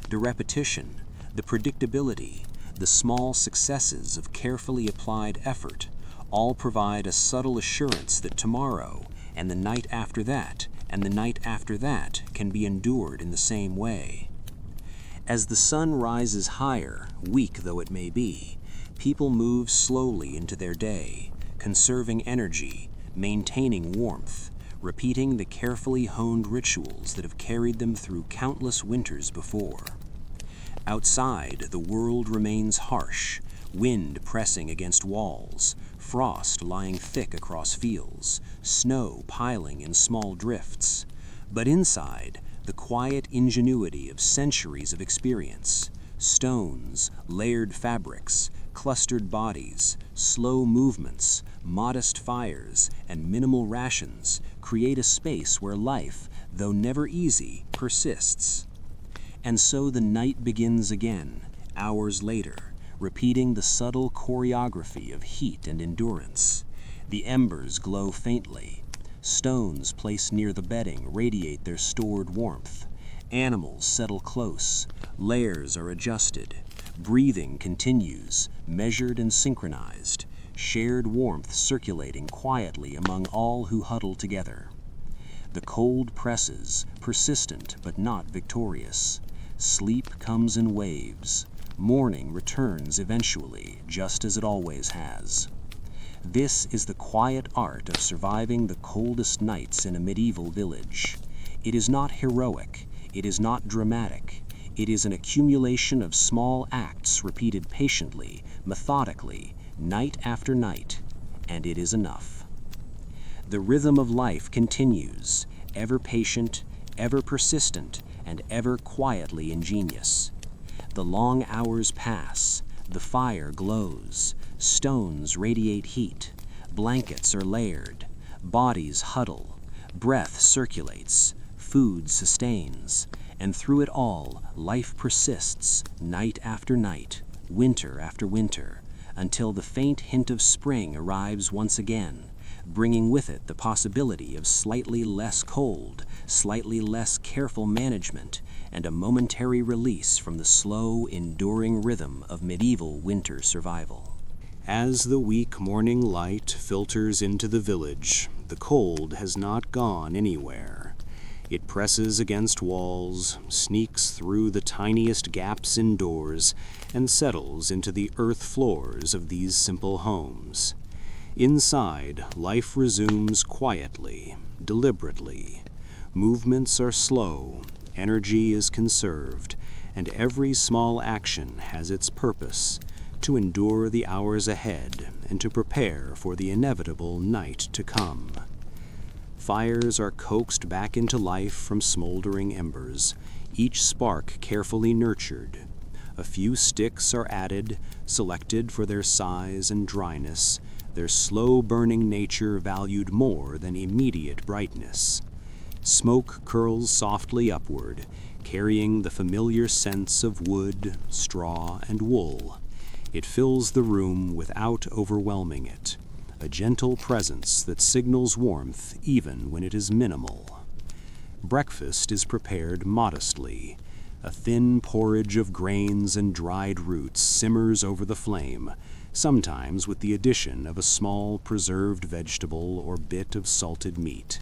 The repetition, the predictability, the small successes of carefully applied effort all provide a subtle assurance that tomorrow, and the night after that, and the night after that can be endured in the same way. As the sun rises higher, weak though it may be, people move slowly into their day, conserving energy, maintaining warmth, repeating the carefully honed rituals that have carried them through countless winters before. Outside, the world remains harsh, wind pressing against walls, frost lying thick across fields, snow piling in small drifts. But inside, the quiet ingenuity of centuries of experience, stones, layered fabrics, clustered bodies, slow movements, modest fires, and minimal rations create a space where life, though never easy, persists. And so the night begins again, hours later, repeating the subtle choreography of heat and endurance. The embers glow faintly. Stones placed near the bedding radiate their stored warmth. Animals settle close. Layers are adjusted. Breathing continues, measured and synchronized. Shared warmth circulating quietly among all who huddle together. The cold presses, persistent but not victorious. Sleep comes in waves. Morning returns eventually, just as it always has. This is the quiet art of surviving the coldest nights in a medieval village. It is not heroic. It is not dramatic. It is an accumulation of small acts repeated patiently, methodically, night after night, and it is enough. The rhythm of life continues, ever patient, ever persistent, and ever quietly ingenious. The long hours pass, the fire glows, stones radiate heat, blankets are layered, bodies huddle, breath circulates, food sustains, and through it all, life persists, night after night, winter after winter, until the faint hint of spring arrives once again, bringing with it the possibility of slightly less cold, slightly less careful management, and a momentary release from the slow, enduring rhythm of medieval winter survival. As the weak morning light filters into the village, the cold has not gone anywhere. It presses against walls, sneaks through the tiniest gaps in doors, and settles into the earth floors of these simple homes. Inside, life resumes quietly, deliberately. Movements are slow, energy is conserved, and every small action has its purpose, to endure the hours ahead and to prepare for the inevitable night to come. Fires are coaxed back into life from smoldering embers, each spark carefully nurtured. A few sticks are added, selected for their size and dryness, their slow-burning nature valued more than immediate brightness. Smoke curls softly upward, carrying the familiar scents of wood, straw, and wool. It fills the room without overwhelming it, a gentle presence that signals warmth even when it is minimal. Breakfast is prepared modestly. A thin porridge of grains and dried roots simmers over the flame, sometimes with the addition of a small preserved vegetable or bit of salted meat.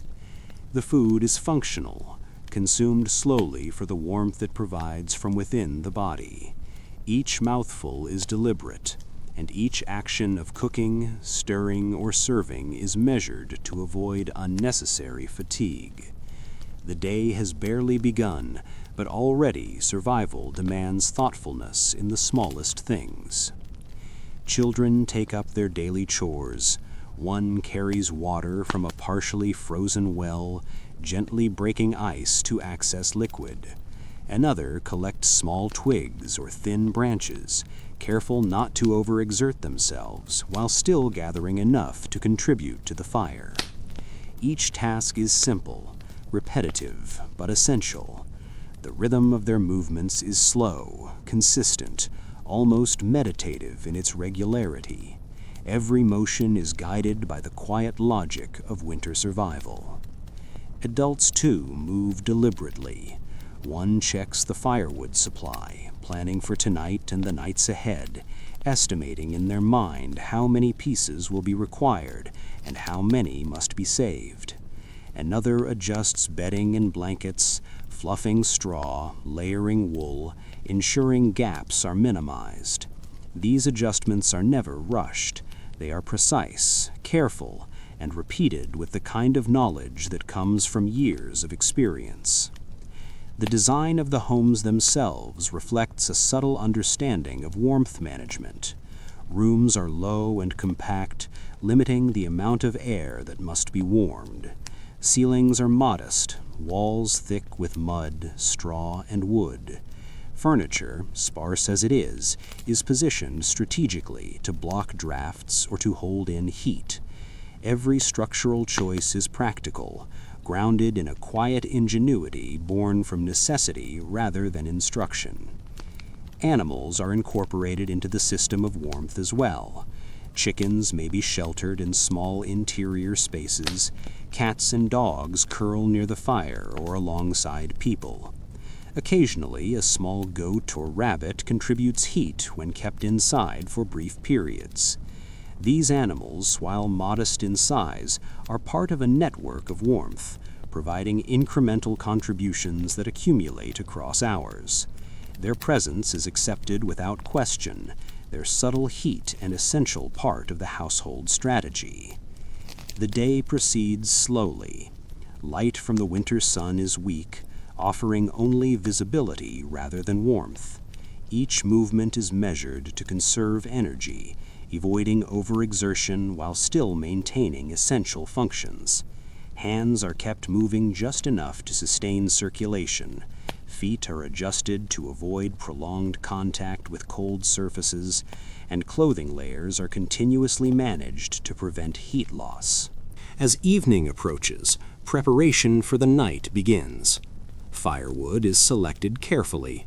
The food is functional, consumed slowly for the warmth it provides from within the body. Each mouthful is deliberate, and each action of cooking, stirring, or serving is measured to avoid unnecessary fatigue. The day has barely begun, but already survival demands thoughtfulness in the smallest things. Children take up their daily chores. One carries water from a partially frozen well, gently breaking ice to access liquid. Another collects small twigs or thin branches, careful not to overexert themselves while still gathering enough to contribute to the fire. Each task is simple, repetitive, but essential. The rhythm of their movements is slow, consistent, almost meditative in its regularity. Every motion is guided by the quiet logic of winter survival. Adults, too, move deliberately. One checks the firewood supply, planning for tonight and the nights ahead, estimating in their mind how many pieces will be required and how many must be saved. Another adjusts bedding and blankets, fluffing straw, layering wool, ensuring gaps are minimized. These adjustments are never rushed. They are precise, careful, and repeated with the kind of knowledge that comes from years of experience. The design of the homes themselves reflects a subtle understanding of warmth management. Rooms are low and compact, limiting the amount of air that must be warmed. Ceilings are modest, walls thick with mud, straw, and wood. Furniture, sparse as it is positioned strategically to block drafts or to hold in heat. Every structural choice is practical, grounded in a quiet ingenuity born from necessity rather than instruction. Animals are incorporated into the system of warmth as well. Chickens may be sheltered in small interior spaces. Cats and dogs curl near the fire or alongside people. Occasionally, a small goat or rabbit contributes heat when kept inside for brief periods. These animals, while modest in size, are part of a network of warmth, providing incremental contributions that accumulate across hours. Their presence is accepted without question, their subtle heat an essential part of the household strategy. The day proceeds slowly. Light from the winter sun is weak, offering only visibility rather than warmth. Each movement is measured to conserve energy, avoiding overexertion while still maintaining essential functions. Hands are kept moving just enough to sustain circulation. Feet are adjusted to avoid prolonged contact with cold surfaces, and clothing layers are continuously managed to prevent heat loss. As evening approaches, preparation for the night begins. Firewood is selected carefully.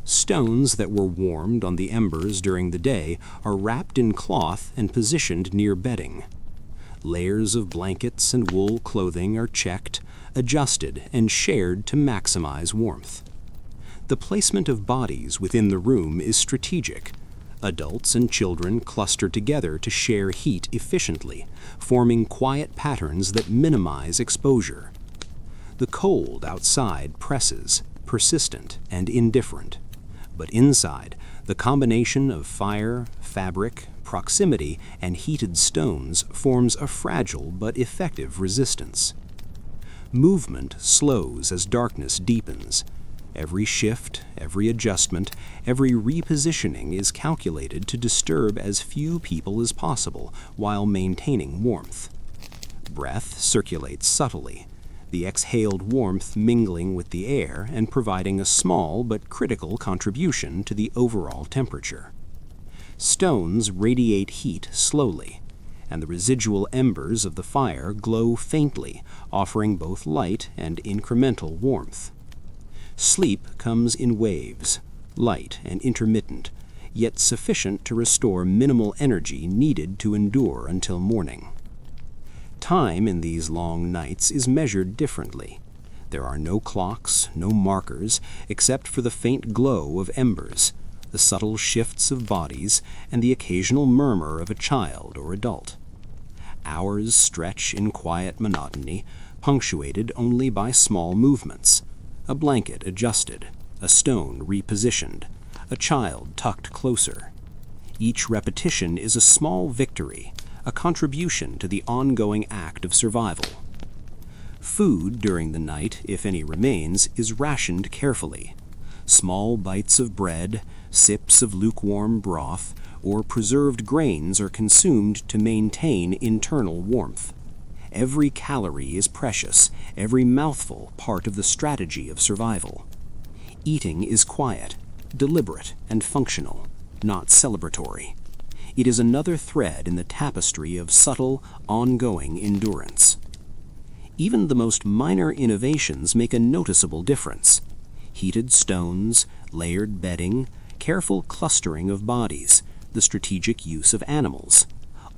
Stones that were warmed on the embers during the day are wrapped in cloth and positioned near bedding. Layers of blankets and wool clothing are checked, adjusted, and shared to maximize warmth. The placement of bodies within the room is strategic. Adults and children cluster together to share heat efficiently, forming quiet patterns that minimize exposure. The cold outside presses, persistent and indifferent. But inside, the combination of fire, fabric, proximity, and heated stones forms a fragile but effective resistance. Movement slows as darkness deepens. Every shift, every adjustment, every repositioning is calculated to disturb as few people as possible while maintaining warmth. Breath circulates subtly, the exhaled warmth mingling with the air and providing a small but critical contribution to the overall temperature. Stones radiate heat slowly, and the residual embers of the fire glow faintly, offering both light and incremental warmth. Sleep comes in waves, light and intermittent, yet sufficient to restore minimal energy needed to endure until morning. Time in these long nights is measured differently. There are no clocks, no markers, except for the faint glow of embers. The the subtle shifts of bodies, and the occasional murmur of a child or adult. Hours stretch in quiet monotony, punctuated only by small movements: a blanket adjusted, a stone repositioned, a child tucked closer. Each repetition is a small victory, a contribution to the ongoing act of survival. Food during the night, if any remains, is rationed carefully. Small bites of bread, sips of lukewarm broth, or preserved grains are consumed to maintain internal warmth. Every calorie is precious, every mouthful part of the strategy of survival. Eating is quiet, deliberate, and functional, not celebratory. It is another thread in the tapestry of subtle, ongoing endurance. Even the most minor innovations make a noticeable difference. Heated stones, layered bedding, careful clustering of bodies, the strategic use of animals.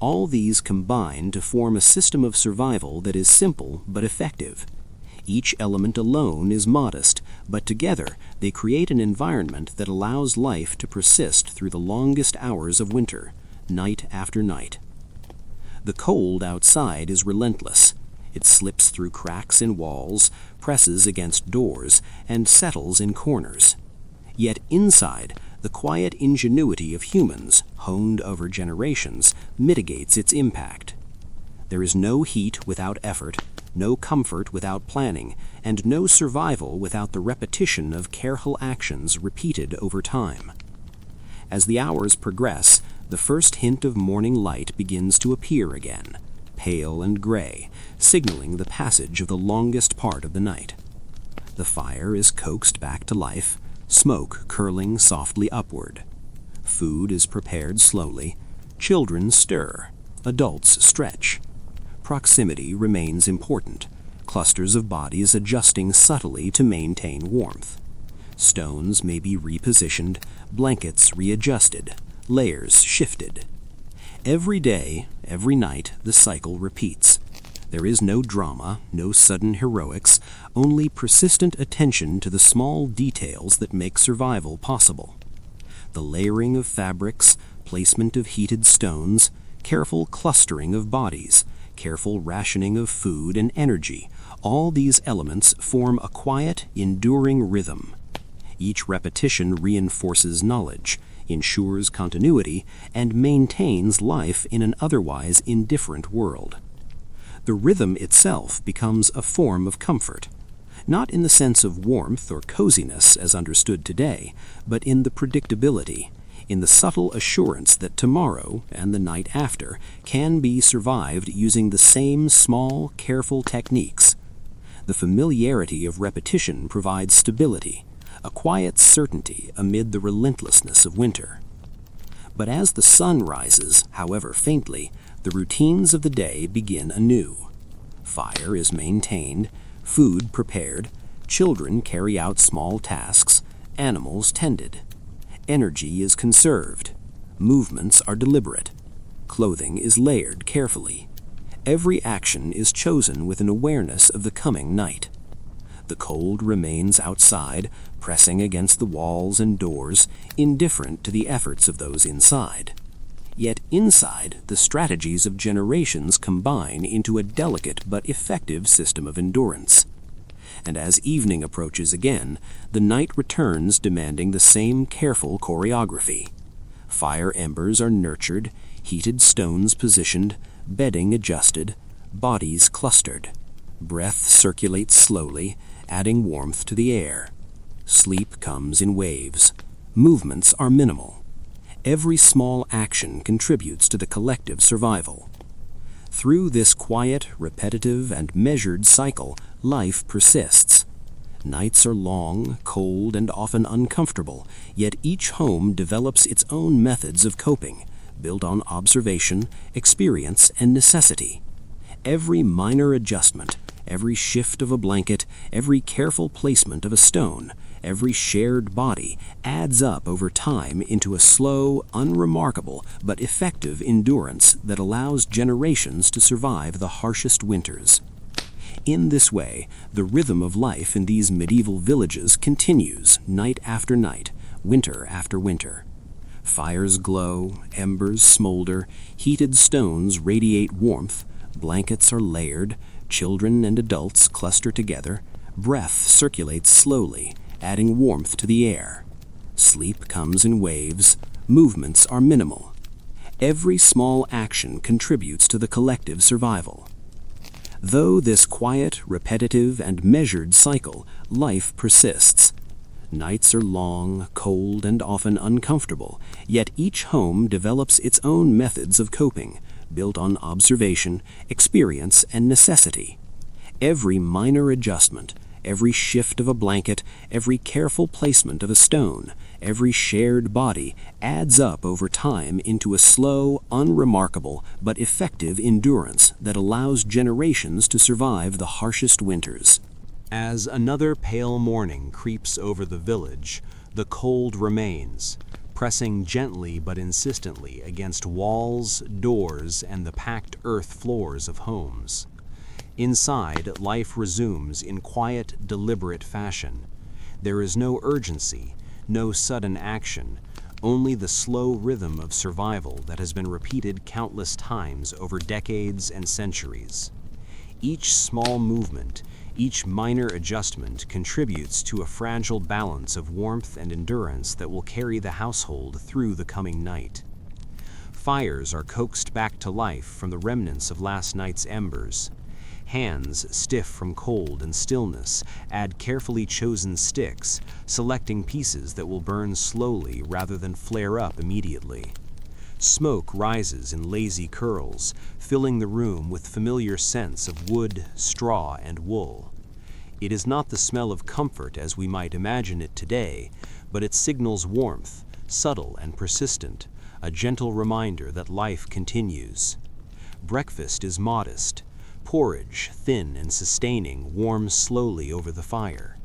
All these combine to form a system of survival that is simple but effective. Each element alone is modest, but together they create an environment that allows life to persist through the longest hours of winter, night after night. The cold outside is relentless. It slips through cracks in walls, presses against doors, and settles in corners. Yet inside, the quiet ingenuity of humans, honed over generations, mitigates its impact. There is no heat without effort, no comfort without planning, and no survival without the repetition of careful actions repeated over time. As the hours progress, the first hint of morning light begins to appear again, pale and gray, signaling the passage of the longest part of the night. The fire is coaxed back to life, smoke curling softly upward. Food is prepared slowly. Children stir. Adults stretch. Proximity remains important, clusters of bodies adjusting subtly to maintain warmth. Stones may be repositioned, blankets readjusted, layers shifted. Every day, every night, the cycle repeats. There is no drama, no sudden heroics, only persistent attention to the small details that make survival possible. The layering of fabrics, placement of heated stones, careful clustering of bodies, careful rationing of food and energy, all these elements form a quiet, enduring rhythm. Each repetition reinforces knowledge, ensures continuity, and maintains life in an otherwise indifferent world. The rhythm itself becomes a form of comfort, not in the sense of warmth or coziness as understood today, but in the predictability, in the subtle assurance that tomorrow and the night after can be survived using the same small, careful techniques. The familiarity of repetition provides stability, a quiet certainty amid the relentlessness of winter. But as the sun rises, however faintly, the routines of the day begin anew. Fire is maintained, food prepared, children carry out small tasks, animals tended. Energy is conserved. Movements are deliberate. Clothing is layered carefully. Every action is chosen with an awareness of the coming night. The cold remains outside, pressing against the walls and doors, indifferent to the efforts of those inside. Yet inside, the strategies of generations combine into a delicate but effective system of endurance. And as evening approaches again, the night returns demanding the same careful choreography. Fire embers are nurtured, heated stones positioned, bedding adjusted, bodies clustered. Breath circulates slowly, adding warmth to the air. Sleep comes in waves. Movements are minimal. Every small action contributes to the collective survival. Through this quiet, repetitive, and measured cycle, life persists. Nights are long, cold, and often uncomfortable, yet each home develops its own methods of coping, built on observation, experience, and necessity. Every minor adjustment, every shift of a blanket, every careful placement of a stone, every shared body adds up over time into a slow, unremarkable, but effective endurance that allows generations to survive the harshest winters. In this way, the rhythm of life in these medieval villages continues night after night, winter after winter. Fires glow, embers smolder, heated stones radiate warmth, blankets are layered, children and adults cluster together, breath circulates slowly, adding warmth to the air. Sleep comes in waves, movements are minimal. Every small action contributes to the collective survival. Though this quiet, repetitive, and measured cycle, life persists. Nights are long, cold, and often uncomfortable, yet each home develops its own methods of coping, built on observation, experience, and necessity. Every minor adjustment, every shift of a blanket, every careful placement of a stone, every shared body adds up over time into a slow, unremarkable, but effective endurance that allows generations to survive the harshest winters. As another pale morning creeps over the village, the cold remains, pressing gently but insistently against walls, doors, and the packed earth floors of homes. Inside, life resumes in quiet, deliberate fashion. There is no urgency, no sudden action, only the slow rhythm of survival that has been repeated countless times over decades and centuries. Each small movement, each minor adjustment contributes to a fragile balance of warmth and endurance that will carry the household through the coming night. Fires are coaxed back to life from the remnants of last night's embers. Hands, stiff from cold and stillness, add carefully chosen sticks, selecting pieces that will burn slowly rather than flare up immediately. Smoke rises in lazy curls, filling the room with familiar scents of wood, straw, and wool. It is not the smell of comfort as we might imagine it today, but it signals warmth, subtle and persistent, a gentle reminder that life continues. Breakfast is modest. Porridge, thin and sustaining, warms slowly over the fire.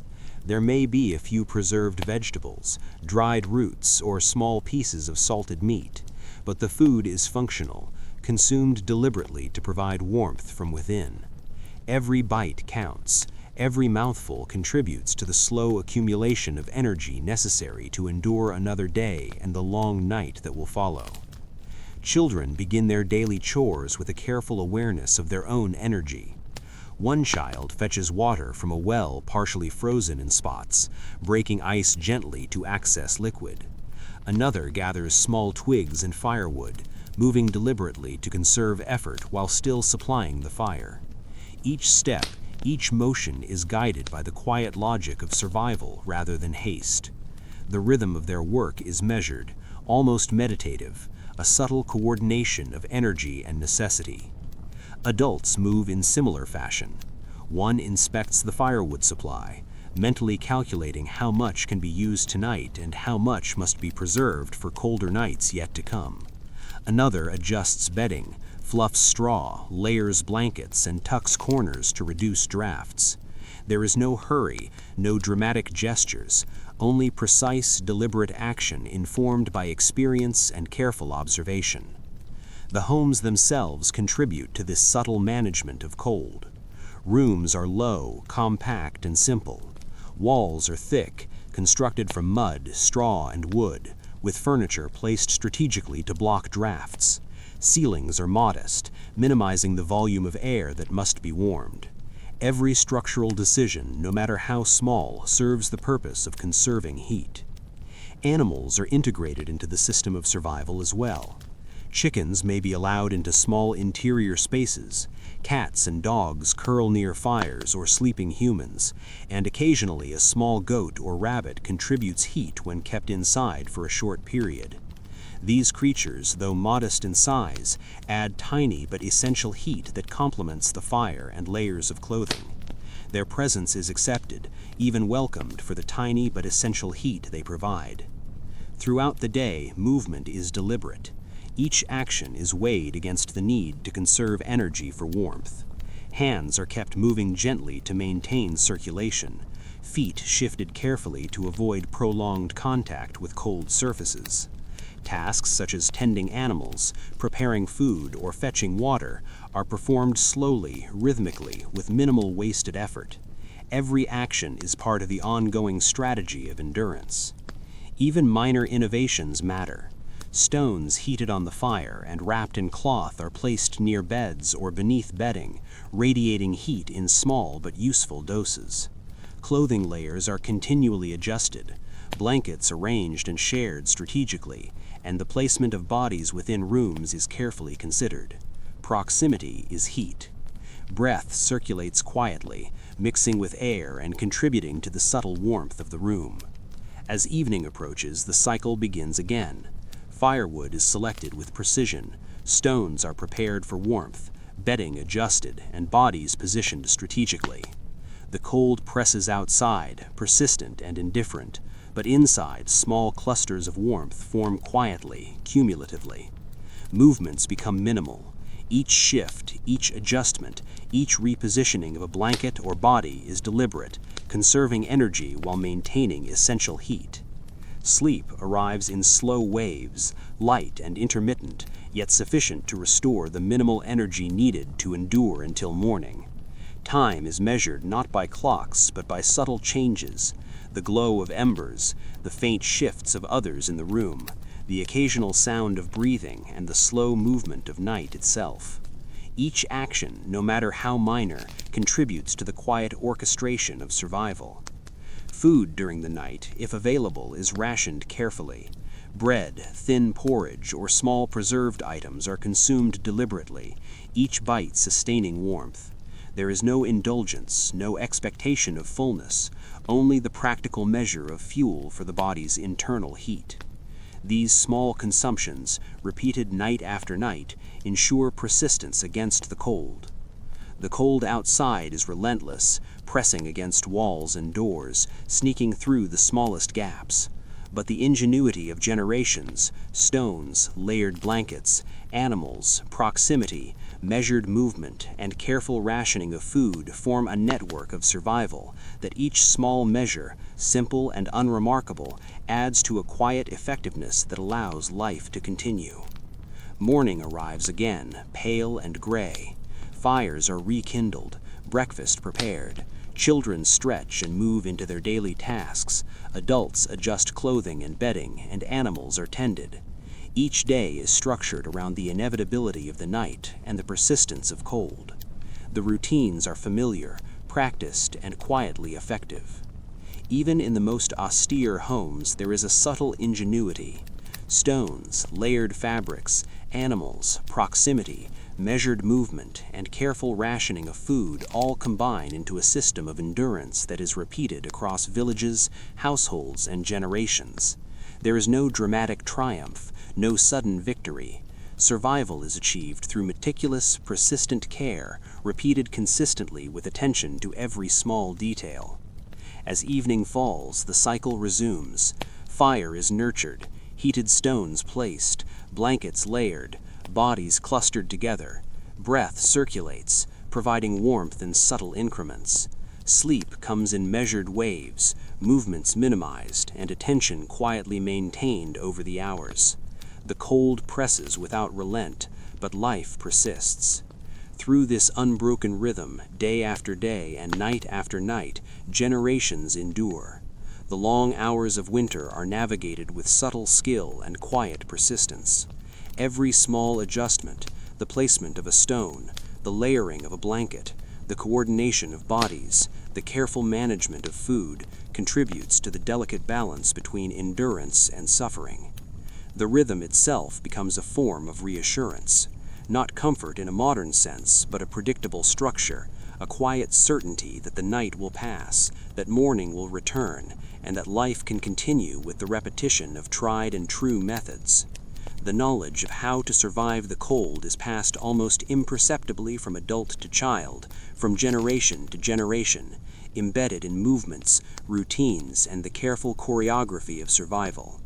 There may be a few preserved vegetables, dried roots, or small pieces of salted meat, but the food is functional, consumed deliberately to provide warmth from within. Every bite counts. Every mouthful contributes to the slow accumulation of energy necessary to endure another day and the long night that will follow. Children begin their daily chores with a careful awareness of their own energy. One child fetches water from a well partially frozen in spots, breaking ice gently to access liquid. Another gathers small twigs and firewood, moving deliberately to conserve effort while still supplying the fire. Each step, each motion is guided by the quiet logic of survival rather than haste. The rhythm of their work is measured, almost meditative, a subtle coordination of energy and necessity. Adults move in similar fashion. One inspects the firewood supply, mentally calculating how much can be used tonight and how much must be preserved for colder nights yet to come. Another adjusts bedding, fluffs straw, layers blankets, and tucks corners to reduce drafts. There is no hurry, no dramatic gestures, only precise, deliberate action informed by experience and careful observation. The homes themselves contribute to this subtle management of cold. Rooms are low, compact, and simple. Walls are thick, constructed from mud, straw, and wood, with furniture placed strategically to block drafts. Ceilings are modest, minimizing the volume of air that must be warmed. Every structural decision, no matter how small, serves the purpose of conserving heat. Animals are integrated into the system of survival as well. Chickens may be allowed into small interior spaces. Cats and dogs curl near fires or sleeping humans, and occasionally a small goat or rabbit contributes heat when kept inside for a short period. These creatures, though modest in size, add tiny but essential heat that complements the fire and layers of clothing. Their presence is accepted, even welcomed for the tiny but essential heat they provide. Throughout the day, movement is deliberate. Each action is weighed against the need to conserve energy for warmth. Hands are kept moving gently to maintain circulation, feet shifted carefully to avoid prolonged contact with cold surfaces. Tasks such as tending animals, preparing food, or fetching water are performed slowly, rhythmically, with minimal wasted effort. Every action is part of the ongoing strategy of endurance. Even minor innovations matter. Stones heated on the fire and wrapped in cloth are placed near beds or beneath bedding, radiating heat in small but useful doses. Clothing layers are continually adjusted, blankets arranged and shared strategically, and the placement of bodies within rooms is carefully considered. Proximity is heat. Breath circulates quietly, mixing with air and contributing to the subtle warmth of the room. As evening approaches, the cycle begins again. Firewood is selected with precision, stones are prepared for warmth, bedding adjusted, and bodies positioned strategically. The cold presses outside, persistent and indifferent, but inside, small clusters of warmth form quietly, cumulatively. Movements become minimal. Each shift, each adjustment, each repositioning of a blanket or body is deliberate, conserving energy while maintaining essential heat. Sleep arrives in slow waves, light and intermittent, yet sufficient to restore the minimal energy needed to endure until morning. Time is measured not by clocks, but by subtle changes, the glow of embers, the faint shifts of others in the room, the occasional sound of breathing, and the slow movement of night itself. Each action, no matter how minor, contributes to the quiet orchestration of survival. Food during the night, if available, is rationed carefully. Bread, thin porridge, or small preserved items are consumed deliberately, each bite sustaining warmth. There is no indulgence, no expectation of fullness, only the practical measure of fuel for the body's internal heat. These small consumptions, repeated night after night, ensure persistence against the cold. The cold outside is relentless, pressing against walls and doors, sneaking through the smallest gaps. But the ingenuity of generations, stones, layered blankets, animals, proximity, measured movement, and careful rationing of food form a network of survival that each small measure, simple and unremarkable, adds to a quiet effectiveness that allows life to continue. Morning arrives again, pale and gray. Fires are rekindled, breakfast prepared. Children stretch and move into their daily tasks. Adults adjust clothing and bedding, and animals are tended. Each day is structured around the inevitability of the night and the persistence of cold. The routines are familiar, practiced, and quietly effective. Even in the most austere homes, there is a subtle ingenuity. Stones, layered fabrics, animals, proximity, measured movement, and careful rationing of food all combine into a system of endurance that is repeated across villages, households, and generations. There is no dramatic triumph, no sudden victory. Survival is achieved through meticulous, persistent care, repeated consistently with attention to every small detail. As evening falls, the cycle resumes. Fire is nurtured, heated stones placed, blankets layered, bodies clustered together. Breath circulates, providing warmth in subtle increments. Sleep comes in measured waves, movements minimized, and attention quietly maintained over the hours. The cold presses without relent, but life persists. Through this unbroken rhythm, day after day and night after night, generations endure. The long hours of winter are navigated with subtle skill and quiet persistence. Every small adjustment, the placement of a stone, the layering of a blanket, the coordination of bodies, the careful management of food, contributes to the delicate balance between endurance and suffering. The rhythm itself becomes a form of reassurance, not comfort in a modern sense, but a predictable structure, a quiet certainty that the night will pass, that morning will return, and that life can continue with the repetition of tried and true methods. The knowledge of how to survive the cold is passed almost imperceptibly from adult to child, from generation to generation, embedded in movements, routines, and the careful choreography of survival.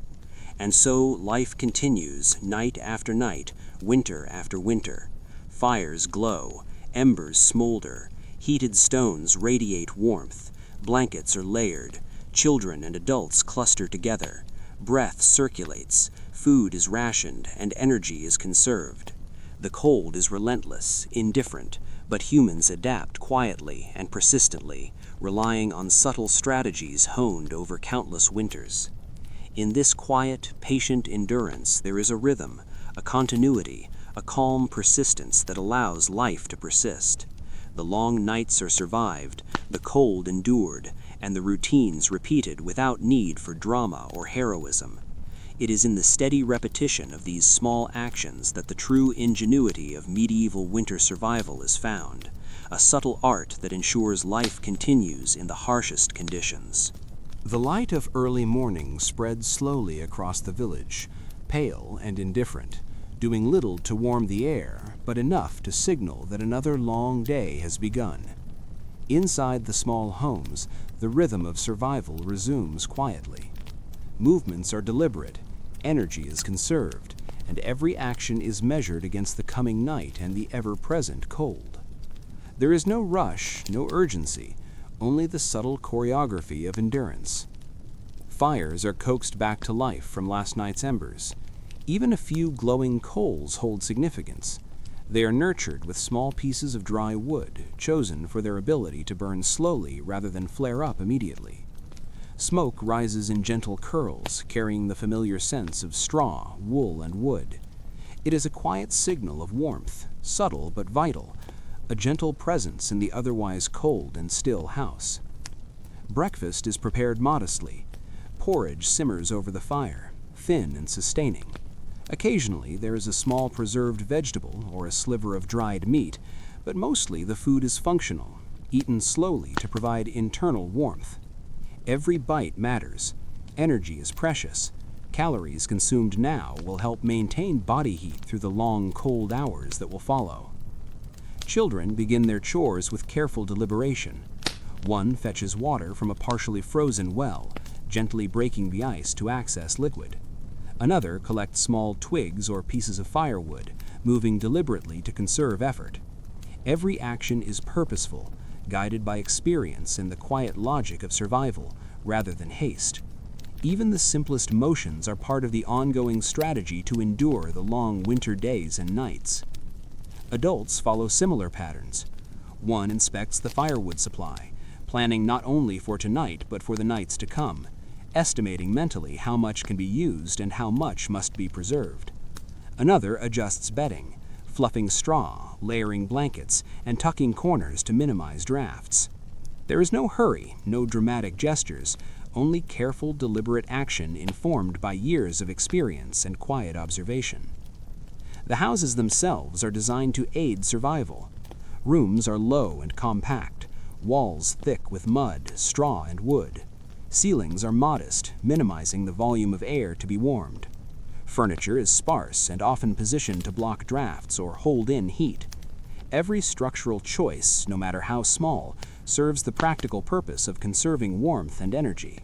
And so life continues, night after night, winter after winter. Fires glow, embers smolder, heated stones radiate warmth, blankets are layered, children and adults cluster together, breath circulates, food is rationed, and energy is conserved. The cold is relentless, indifferent, but humans adapt quietly and persistently, relying on subtle strategies honed over countless winters. In this quiet, patient endurance, there is a rhythm, a continuity, a calm persistence that allows life to persist. The long nights are survived, the cold endured, and the routines repeated without need for drama or heroism. It is in the steady repetition of these small actions that the true ingenuity of medieval winter survival is found, a subtle art that ensures life continues in the harshest conditions. The light of early morning spread slowly across the village, pale and indifferent, doing little to warm the air, but enough to signal that another long day has begun. Inside the small homes, the rhythm of survival resumes quietly. Movements are deliberate, energy is conserved, and every action is measured against the coming night and the ever-present cold. There is no rush, no urgency, only the subtle choreography of endurance. Fires are coaxed back to life from last night's embers. Even a few glowing coals hold significance. They are nurtured with small pieces of dry wood, chosen for their ability to burn slowly rather than flare up immediately. Smoke rises in gentle curls, carrying the familiar scents of straw, wool, and wood. It is a quiet signal of warmth, subtle but vital, a gentle presence in the otherwise cold and still house. Breakfast is prepared modestly. Porridge simmers over the fire, thin and sustaining. Occasionally there is a small preserved vegetable or a sliver of dried meat, but mostly the food is functional, eaten slowly to provide internal warmth. Every bite matters. Energy is precious. Calories consumed now will help maintain body heat through the long, cold hours that will follow. Children begin their chores with careful deliberation. One fetches water from a partially frozen well, gently breaking the ice to access liquid. Another collects small twigs or pieces of firewood, moving deliberately to conserve effort. Every action is purposeful, guided by experience and the quiet logic of survival, rather than haste. Even the simplest motions are part of the ongoing strategy to endure the long winter days and nights. Adults follow similar patterns. One inspects the firewood supply, planning not only for tonight but for the nights to come, estimating mentally how much can be used and how much must be preserved. Another adjusts bedding, fluffing straw, layering blankets, and tucking corners to minimize drafts. There is no hurry, no dramatic gestures, only careful, deliberate action informed by years of experience and quiet observation. The houses themselves are designed to aid survival. Rooms are low and compact, walls thick with mud, straw, and wood. Ceilings are modest, minimizing the volume of air to be warmed. Furniture is sparse and often positioned to block drafts or hold in heat. Every structural choice, no matter how small, serves the practical purpose of conserving warmth and energy.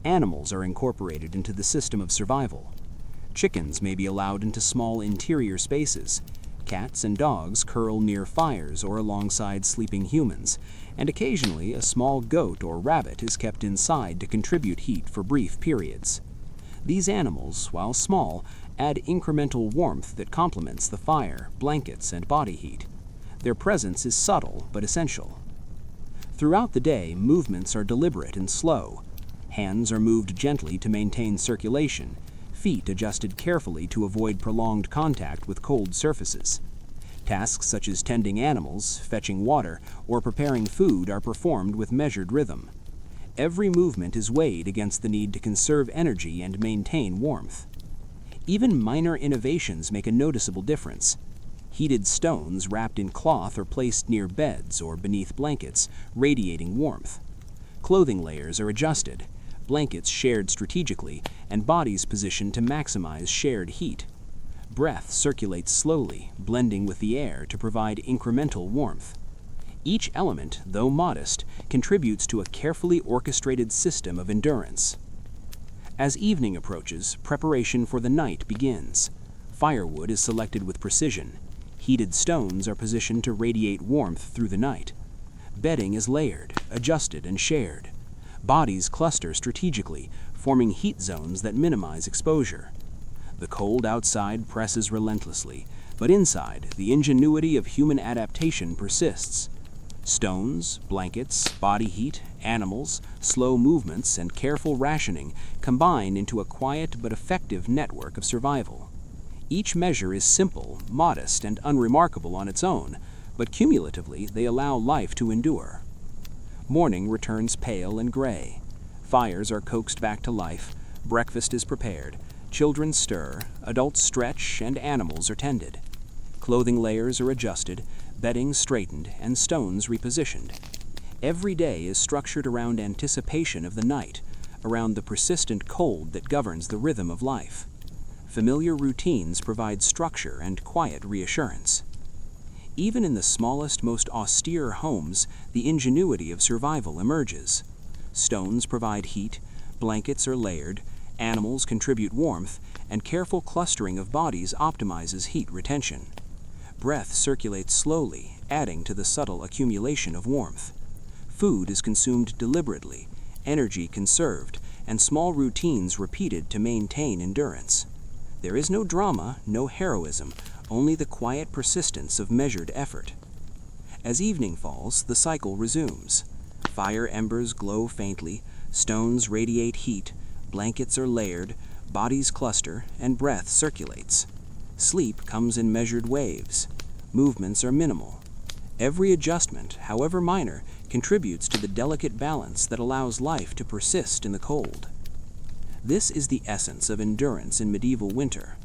Animals are incorporated into the system of survival. Chickens may be allowed into small interior spaces. Cats and dogs curl near fires or alongside sleeping humans, and occasionally a small goat or rabbit is kept inside to contribute heat for brief periods. These animals, while small, add incremental warmth that complements the fire, blankets, and body heat. Their presence is subtle but essential. Throughout the day, movements are deliberate and slow. Hands are moved gently to maintain circulation, feet adjusted carefully to avoid prolonged contact with cold surfaces. Tasks such as tending animals, fetching water, or preparing food are performed with measured rhythm. Every movement is weighed against the need to conserve energy and maintain warmth. Even minor innovations make a noticeable difference. Heated stones wrapped in cloth are placed near beds or beneath blankets, radiating warmth. Clothing layers are adjusted, blankets shared strategically, and bodies positioned to maximize shared heat. Breath circulates slowly, blending with the air to provide incremental warmth. Each element, though modest, contributes to a carefully orchestrated system of endurance. As evening approaches, preparation for the night begins. Firewood is selected with precision. Heated stones are positioned to radiate warmth through the night. Bedding is layered, adjusted, and shared. Bodies cluster strategically, forming heat zones that minimize exposure. The cold outside presses relentlessly, but inside, the ingenuity of human adaptation persists. Stones, blankets, body heat, Animals, slow movements, and careful rationing combine into a quiet but effective network of survival. Each measure is simple, modest, and unremarkable on its own, but cumulatively they allow life to endure. Morning returns pale and gray. Fires are coaxed back to life, breakfast is prepared, children stir, adults stretch, and animals are tended. Clothing layers are adjusted, bedding straightened, and stones repositioned. Every day is structured around anticipation of the night, around the persistent cold that governs the rhythm of life. Familiar routines provide structure and quiet reassurance. Even in the smallest, most austere homes, the ingenuity of survival emerges. Stones provide heat, blankets are layered, animals contribute warmth, and careful clustering of bodies optimizes heat retention. Breath circulates slowly, adding to the subtle accumulation of warmth. Food is consumed deliberately, energy conserved, and small routines repeated to maintain endurance. There is no drama, no heroism, only the quiet persistence of measured effort. As evening falls, the cycle resumes. Fire embers glow faintly, stones radiate heat, blankets are layered, bodies cluster, and breath circulates. Sleep comes in measured waves. Movements are minimal. Every adjustment, however minor, contributes to the delicate balance that allows life to persist in the cold. This is the essence of endurance in medieval winter.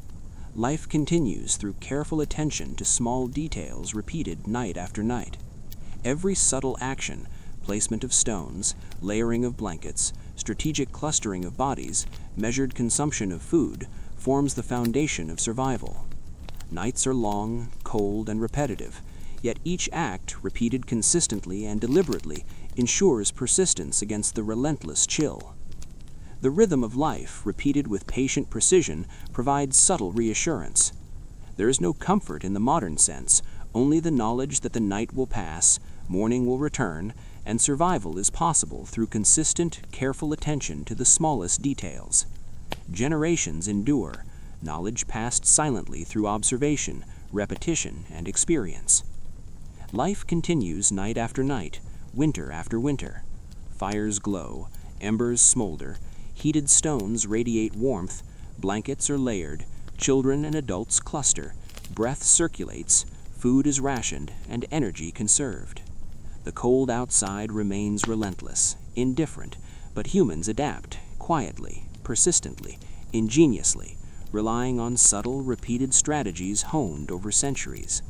Life continues through careful attention to small details repeated night after night. Every subtle action, placement of stones, layering of blankets, strategic clustering of bodies, measured consumption of food, forms the foundation of survival. Nights are long, cold, and repetitive, yet each act, repeated consistently and deliberately, ensures persistence against the relentless chill. The rhythm of life, repeated with patient precision, provides subtle reassurance. There is no comfort in the modern sense, only the knowledge that the night will pass, morning will return, and survival is possible through consistent, careful attention to the smallest details. Generations endure, knowledge passed silently through observation, repetition, and experience. Life continues night after night, winter after winter. Fires glow, embers smolder, heated stones radiate warmth, blankets are layered, children and adults cluster, breath circulates, food is rationed, and energy conserved. The cold outside remains relentless, indifferent, but humans adapt, quietly, persistently, ingeniously, relying on subtle, repeated strategies honed over centuries.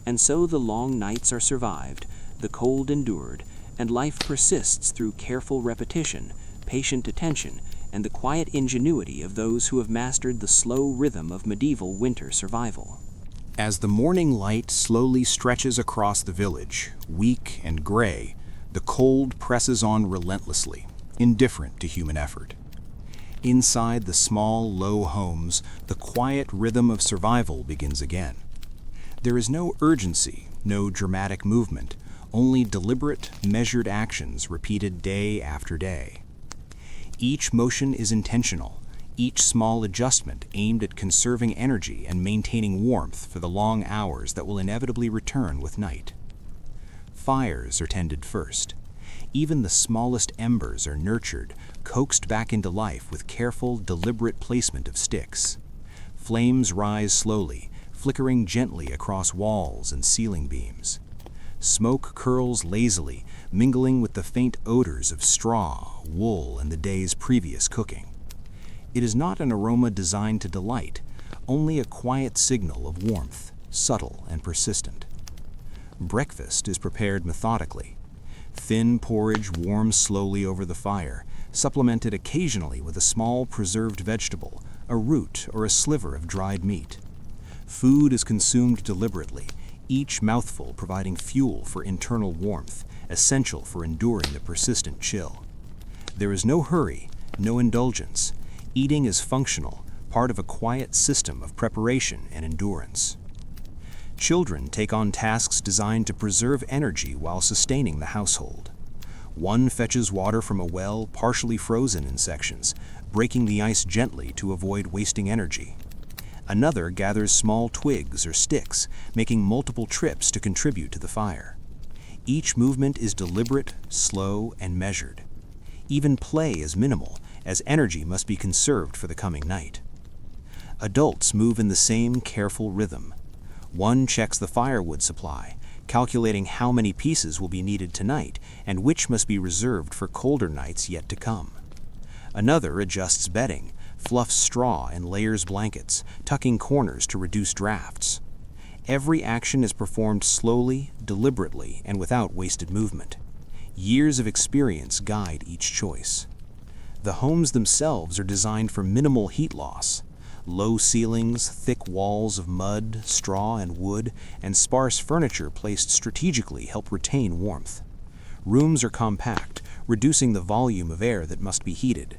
And so the long nights are survived, the cold endured, and life persists through careful repetition, patient attention, and the quiet ingenuity of those who have mastered the slow rhythm of medieval winter survival. As the morning light slowly stretches across the village, weak and gray, the cold presses on relentlessly, indifferent to human effort. Inside the small, low homes, the quiet rhythm of survival begins again. There is no urgency, no dramatic movement, only deliberate, measured actions repeated day after day. Each motion is intentional, each small adjustment aimed at conserving energy and maintaining warmth for the long hours that will inevitably return with night. Fires are tended first. Even the smallest embers are nurtured, coaxed back into life with careful, deliberate placement of sticks. Flames rise slowly, flickering gently across walls and ceiling beams. Smoke curls lazily, mingling with the faint odors of straw, wool, and the day's previous cooking. It is not an aroma designed to delight, only a quiet signal of warmth, subtle and persistent. Breakfast is prepared methodically. Thin porridge warms slowly over the fire, supplemented occasionally with a small preserved vegetable, a root, or a sliver of dried meat. Food is consumed deliberately, each mouthful providing fuel for internal warmth, essential for enduring the persistent chill. There is no hurry, no indulgence. Eating is functional, part of a quiet system of preparation and endurance. Children take on tasks designed to preserve energy while sustaining the household. One fetches water from a well partially frozen in sections, breaking the ice gently to avoid wasting energy. Another gathers small twigs or sticks, making multiple trips to contribute to the fire. Each movement is deliberate, slow, and measured. Even play is minimal, as energy must be conserved for the coming night. Adults move in the same careful rhythm. One checks the firewood supply, calculating how many pieces will be needed tonight and which must be reserved for colder nights yet to come. Another adjusts bedding, fluffs straw and layers blankets, tucking corners to reduce drafts. Every action is performed slowly, deliberately, and without wasted movement. Years of experience guide each choice. The homes themselves are designed for minimal heat loss. Low ceilings, thick walls of mud, straw, and wood, and sparse furniture placed strategically help retain warmth. Rooms are compact, reducing the volume of air that must be heated.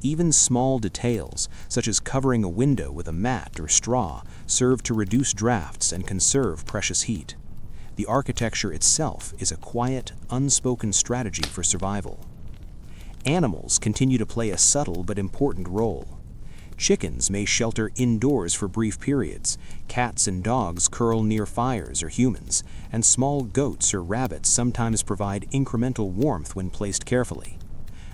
Even small details, such as covering a window with a mat or straw, serve to reduce drafts and conserve precious heat. The architecture itself is a quiet, unspoken strategy for survival. Animals continue to play a subtle but important role. Chickens may shelter indoors for brief periods, cats and dogs curl near fires or humans, and small goats or rabbits sometimes provide incremental warmth when placed carefully.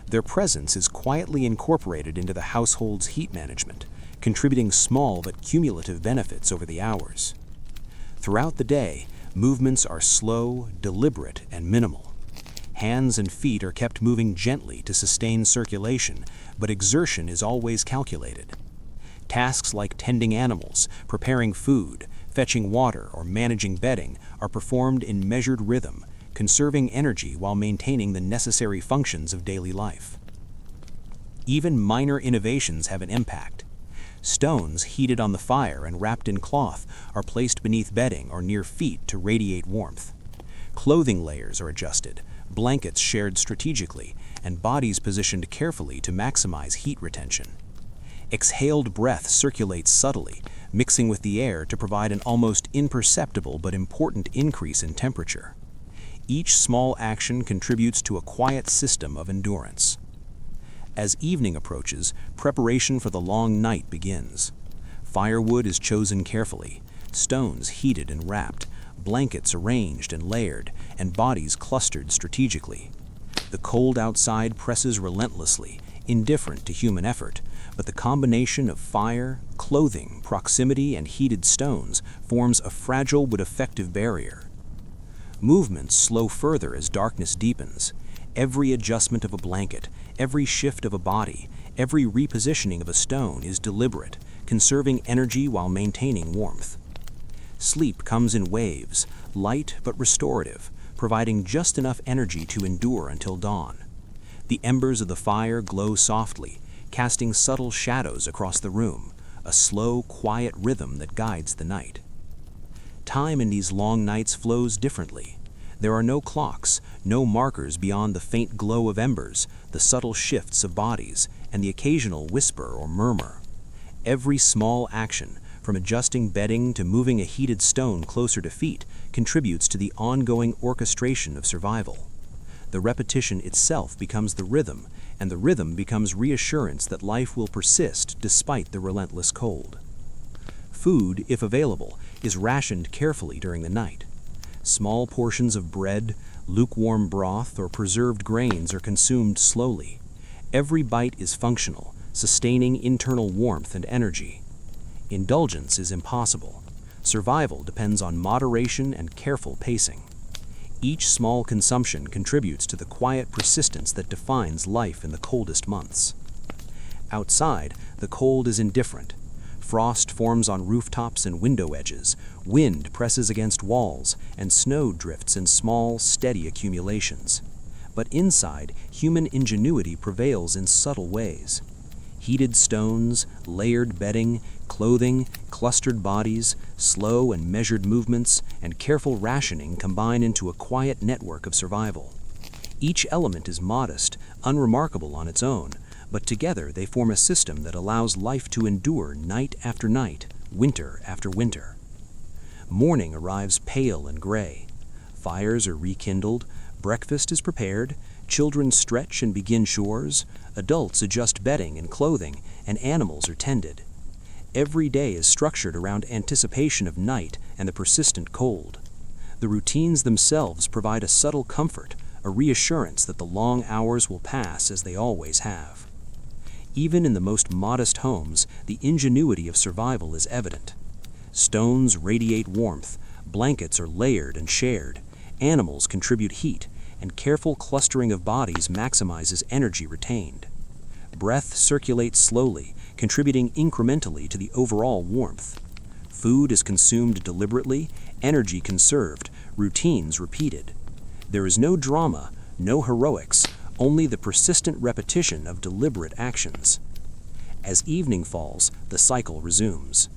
Their presence is quietly incorporated into the household's heat management, contributing small but cumulative benefits over the hours. Throughout the day, movements are slow, deliberate, and minimal. Hands and feet are kept moving gently to sustain circulation, but exertion is always calculated. Tasks like tending animals, preparing food, fetching water, or managing bedding are performed in measured rhythm, conserving energy while maintaining the necessary functions of daily life. Even minor innovations have an impact. Stones heated on the fire and wrapped in cloth are placed beneath bedding or near feet to radiate warmth. Clothing layers are adjusted, blankets shared strategically, and bodies positioned carefully to maximize heat retention. Exhaled breath circulates subtly, mixing with the air to provide an almost imperceptible but important increase in temperature. Each small action contributes to a quiet system of endurance. As evening approaches, preparation for the long night begins. Firewood is chosen carefully, stones heated and wrapped, blankets arranged and layered, and bodies clustered strategically. The cold outside presses relentlessly, indifferent to human effort, but the combination of fire, clothing, proximity, and heated stones forms a fragile but effective barrier. Movements slow further as darkness deepens. Every adjustment of a blanket, every shift of a body, every repositioning of a stone is deliberate, conserving energy while maintaining warmth. Sleep comes in waves, light but restorative, providing just enough energy to endure until dawn. The embers of the fire glow softly, casting subtle shadows across the room, a slow, quiet rhythm that guides the night. Time in these long nights flows differently. There are no clocks, no markers beyond the faint glow of embers, the subtle shifts of bodies, and the occasional whisper or murmur. Every small action, from adjusting bedding to moving a heated stone closer to feet, contributes to the ongoing orchestration of survival. The repetition itself becomes the rhythm, and the rhythm becomes reassurance that life will persist despite the relentless cold. Food, if available, is rationed carefully during the night. Small portions of bread, lukewarm broth, or preserved grains are consumed slowly. Every bite is functional, sustaining internal warmth and energy. Indulgence is impossible. Survival depends on moderation and careful pacing. Each small consumption contributes to the quiet persistence that defines life in the coldest months. Outside, the cold is indifferent. Frost forms on rooftops and window edges, wind presses against walls, and snow drifts in small, steady accumulations. But inside, human ingenuity prevails in subtle ways. Heated stones, layered bedding, clothing, clustered bodies, slow and measured movements, and careful rationing combine into a quiet network of survival. Each element is modest, unremarkable on its own, but together they form a system that allows life to endure night after night, winter after winter. Morning arrives pale and gray. Fires are rekindled, breakfast is prepared, children stretch and begin chores, adults adjust bedding and clothing, and animals are tended. Every day is structured around anticipation of night and the persistent cold. The routines themselves provide a subtle comfort, a reassurance that the long hours will pass as they always have. Even in the most modest homes, the ingenuity of survival is evident. Stones radiate warmth, blankets are layered and shared, animals contribute heat, and careful clustering of bodies maximizes energy retained. Breath circulates slowly, contributing incrementally to the overall warmth. Food is consumed deliberately, energy conserved, routines repeated. There is no drama, no heroics, only the persistent repetition of deliberate actions. As evening falls, the cycle resumes.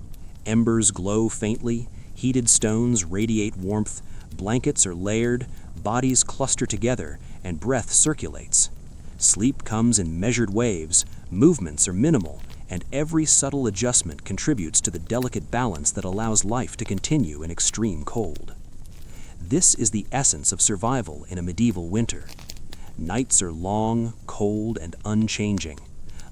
Embers glow faintly, heated stones radiate warmth, blankets are layered, bodies cluster together, and breath circulates. Sleep comes in measured waves, movements are minimal, and every subtle adjustment contributes to the delicate balance that allows life to continue in extreme cold. This is the essence of survival in a medieval winter. Nights are long, cold, and unchanging.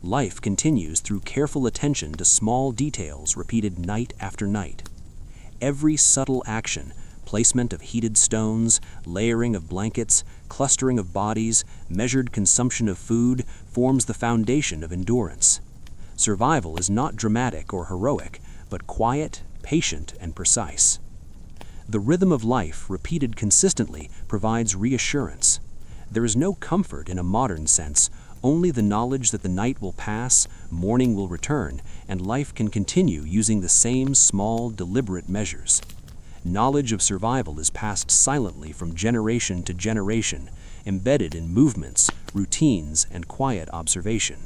Life continues through careful attention to small details repeated night after night. Every subtle action, placement of heated stones, layering of blankets, clustering of bodies, measured consumption of food, forms the foundation of endurance. Survival is not dramatic or heroic, but quiet, patient, and precise. The rhythm of life, repeated consistently, provides reassurance. There is no comfort in a modern sense, only the knowledge that the night will pass, morning will return, and life can continue using the same small, deliberate measures. Knowledge of survival is passed silently from generation to generation, embedded in movements, routines, and quiet observation.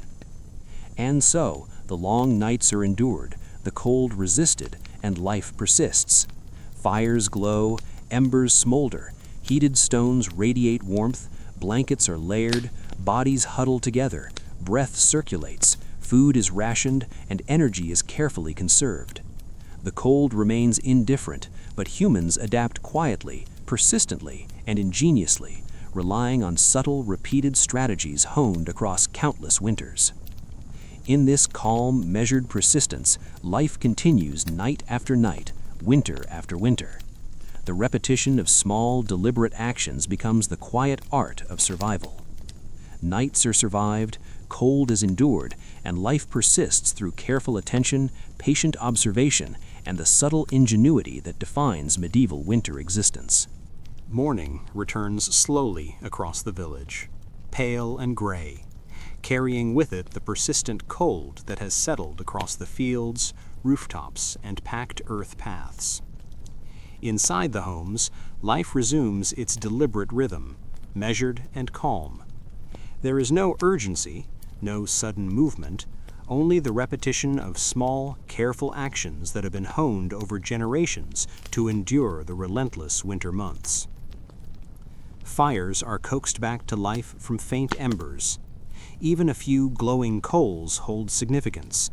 And so, the long nights are endured, the cold resisted, and life persists. Fires glow, embers smolder, heated stones radiate warmth, blankets are layered, bodies huddle together, breath circulates, food is rationed, and energy is carefully conserved. The cold remains indifferent, but humans adapt quietly, persistently, and ingeniously, relying on subtle, repeated strategies honed across countless winters. In this calm, measured persistence, life continues night after night, winter after winter. The repetition of small, deliberate actions becomes the quiet art of survival. Nights are survived, cold is endured, and life persists through careful attention, patient observation, and the subtle ingenuity that defines medieval winter existence. Morning returns slowly across the village, pale and gray, carrying with it the persistent cold that has settled across the fields, rooftops, and packed earth paths. Inside the homes, life resumes its deliberate rhythm, measured and calm. There is no urgency, no sudden movement, only the repetition of small, careful actions that have been honed over generations to endure the relentless winter months. Fires are coaxed back to life from faint embers. Even a few glowing coals hold significance.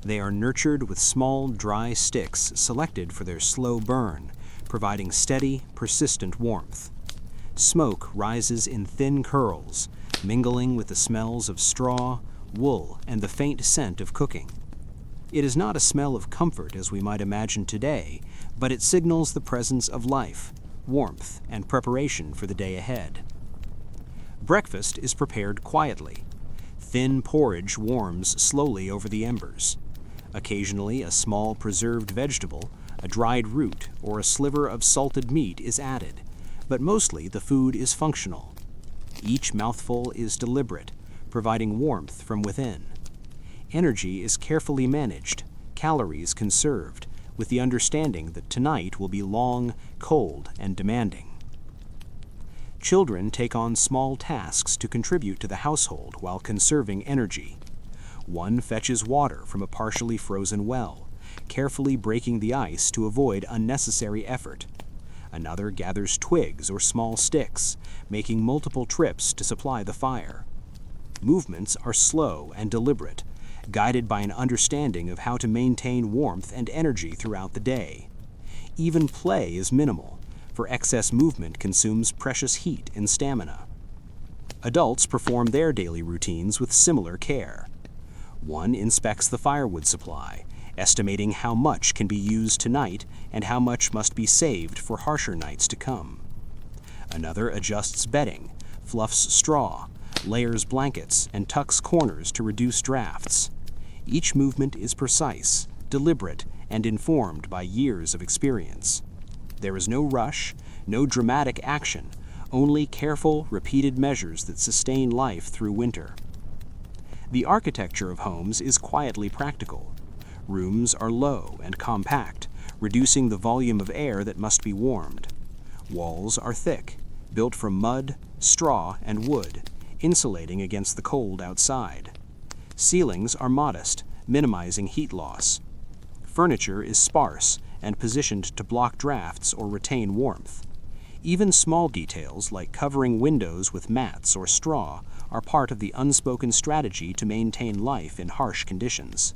They are nurtured with small, dry sticks selected for their slow burn, providing steady, persistent warmth. Smoke rises in thin curls, mingling with the smells of straw, wool, and the faint scent of cooking. It is not a smell of comfort as we might imagine today, but it signals the presence of life, warmth, and preparation for the day ahead. Breakfast is prepared quietly. Thin porridge warms slowly over the embers. Occasionally, a small preserved vegetable, a dried root, or a sliver of salted meat is added, but mostly the food is functional. Each mouthful is deliberate, providing warmth from within. Energy is carefully managed, calories conserved, with the understanding that tonight will be long, cold, and demanding. Children take on small tasks to contribute to the household while conserving energy. One fetches water from a partially frozen well, carefully breaking the ice to avoid unnecessary effort. Another gathers twigs or small sticks, making multiple trips to supply the fire. Movements are slow and deliberate, guided by an understanding of how to maintain warmth and energy throughout the day. Even play is minimal, for excess movement consumes precious heat and stamina. Adults perform their daily routines with similar care. One inspects the firewood supply, estimating how much can be used tonight and how much must be saved for harsher nights to come. Another adjusts bedding, fluffs straw, layers blankets, and tucks corners to reduce drafts. Each movement is precise, deliberate, and informed by years of experience. There is no rush, no dramatic action, only careful, repeated measures that sustain life through winter. The architecture of homes is quietly practical. Rooms are low and compact, reducing the volume of air that must be warmed. Walls are thick, built from mud, straw, and wood, insulating against the cold outside. Ceilings are modest, minimizing heat loss. Furniture is sparse and positioned to block drafts or retain warmth. Even small details like covering windows with mats or straw are part of the unspoken strategy to maintain life in harsh conditions.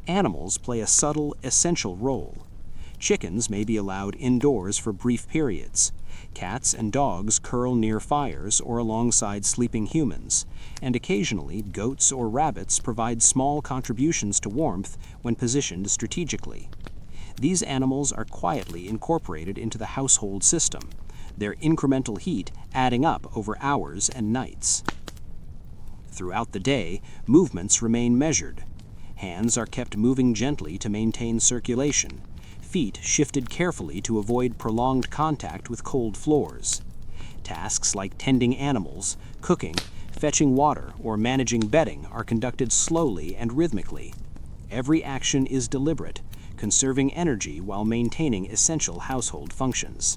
Animals play a subtle, essential role. Chickens may be allowed indoors for brief periods. Cats and dogs curl near fires or alongside sleeping humans, and occasionally goats or rabbits provide small contributions to warmth when positioned strategically. These animals are quietly incorporated into the household system, their incremental heat adding up over hours and nights. Throughout the day, movements remain measured. Hands are kept moving gently to maintain circulation, feet shifted carefully to avoid prolonged contact with cold floors. Tasks like tending animals, cooking, fetching water, or managing bedding are conducted slowly and rhythmically. Every action is deliberate, conserving energy while maintaining essential household functions.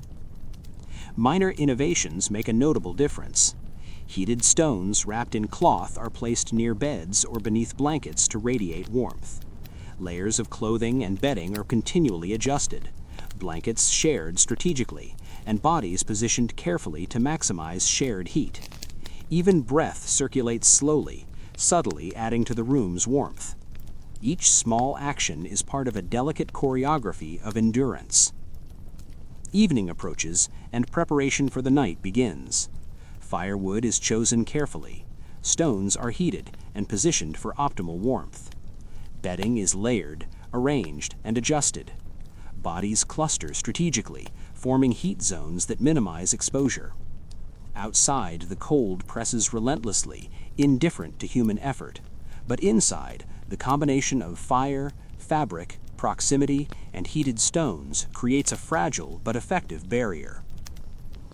Minor innovations make a notable difference. Heated stones wrapped in cloth are placed near beds or beneath blankets to radiate warmth. Layers of clothing and bedding are continually adjusted, blankets shared strategically, and bodies positioned carefully to maximize shared heat. Even breath circulates slowly, subtly adding to the room's warmth. Each small action is part of a delicate choreography of endurance. Evening approaches, and preparation for the night begins. Firewood is chosen carefully. Stones are heated and positioned for optimal warmth. Bedding is layered, arranged, and adjusted. Bodies cluster strategically, forming heat zones that minimize exposure. Outside, the cold presses relentlessly, indifferent to human effort. But inside, the combination of fire, fabric, proximity, and heated stones creates a fragile but effective barrier.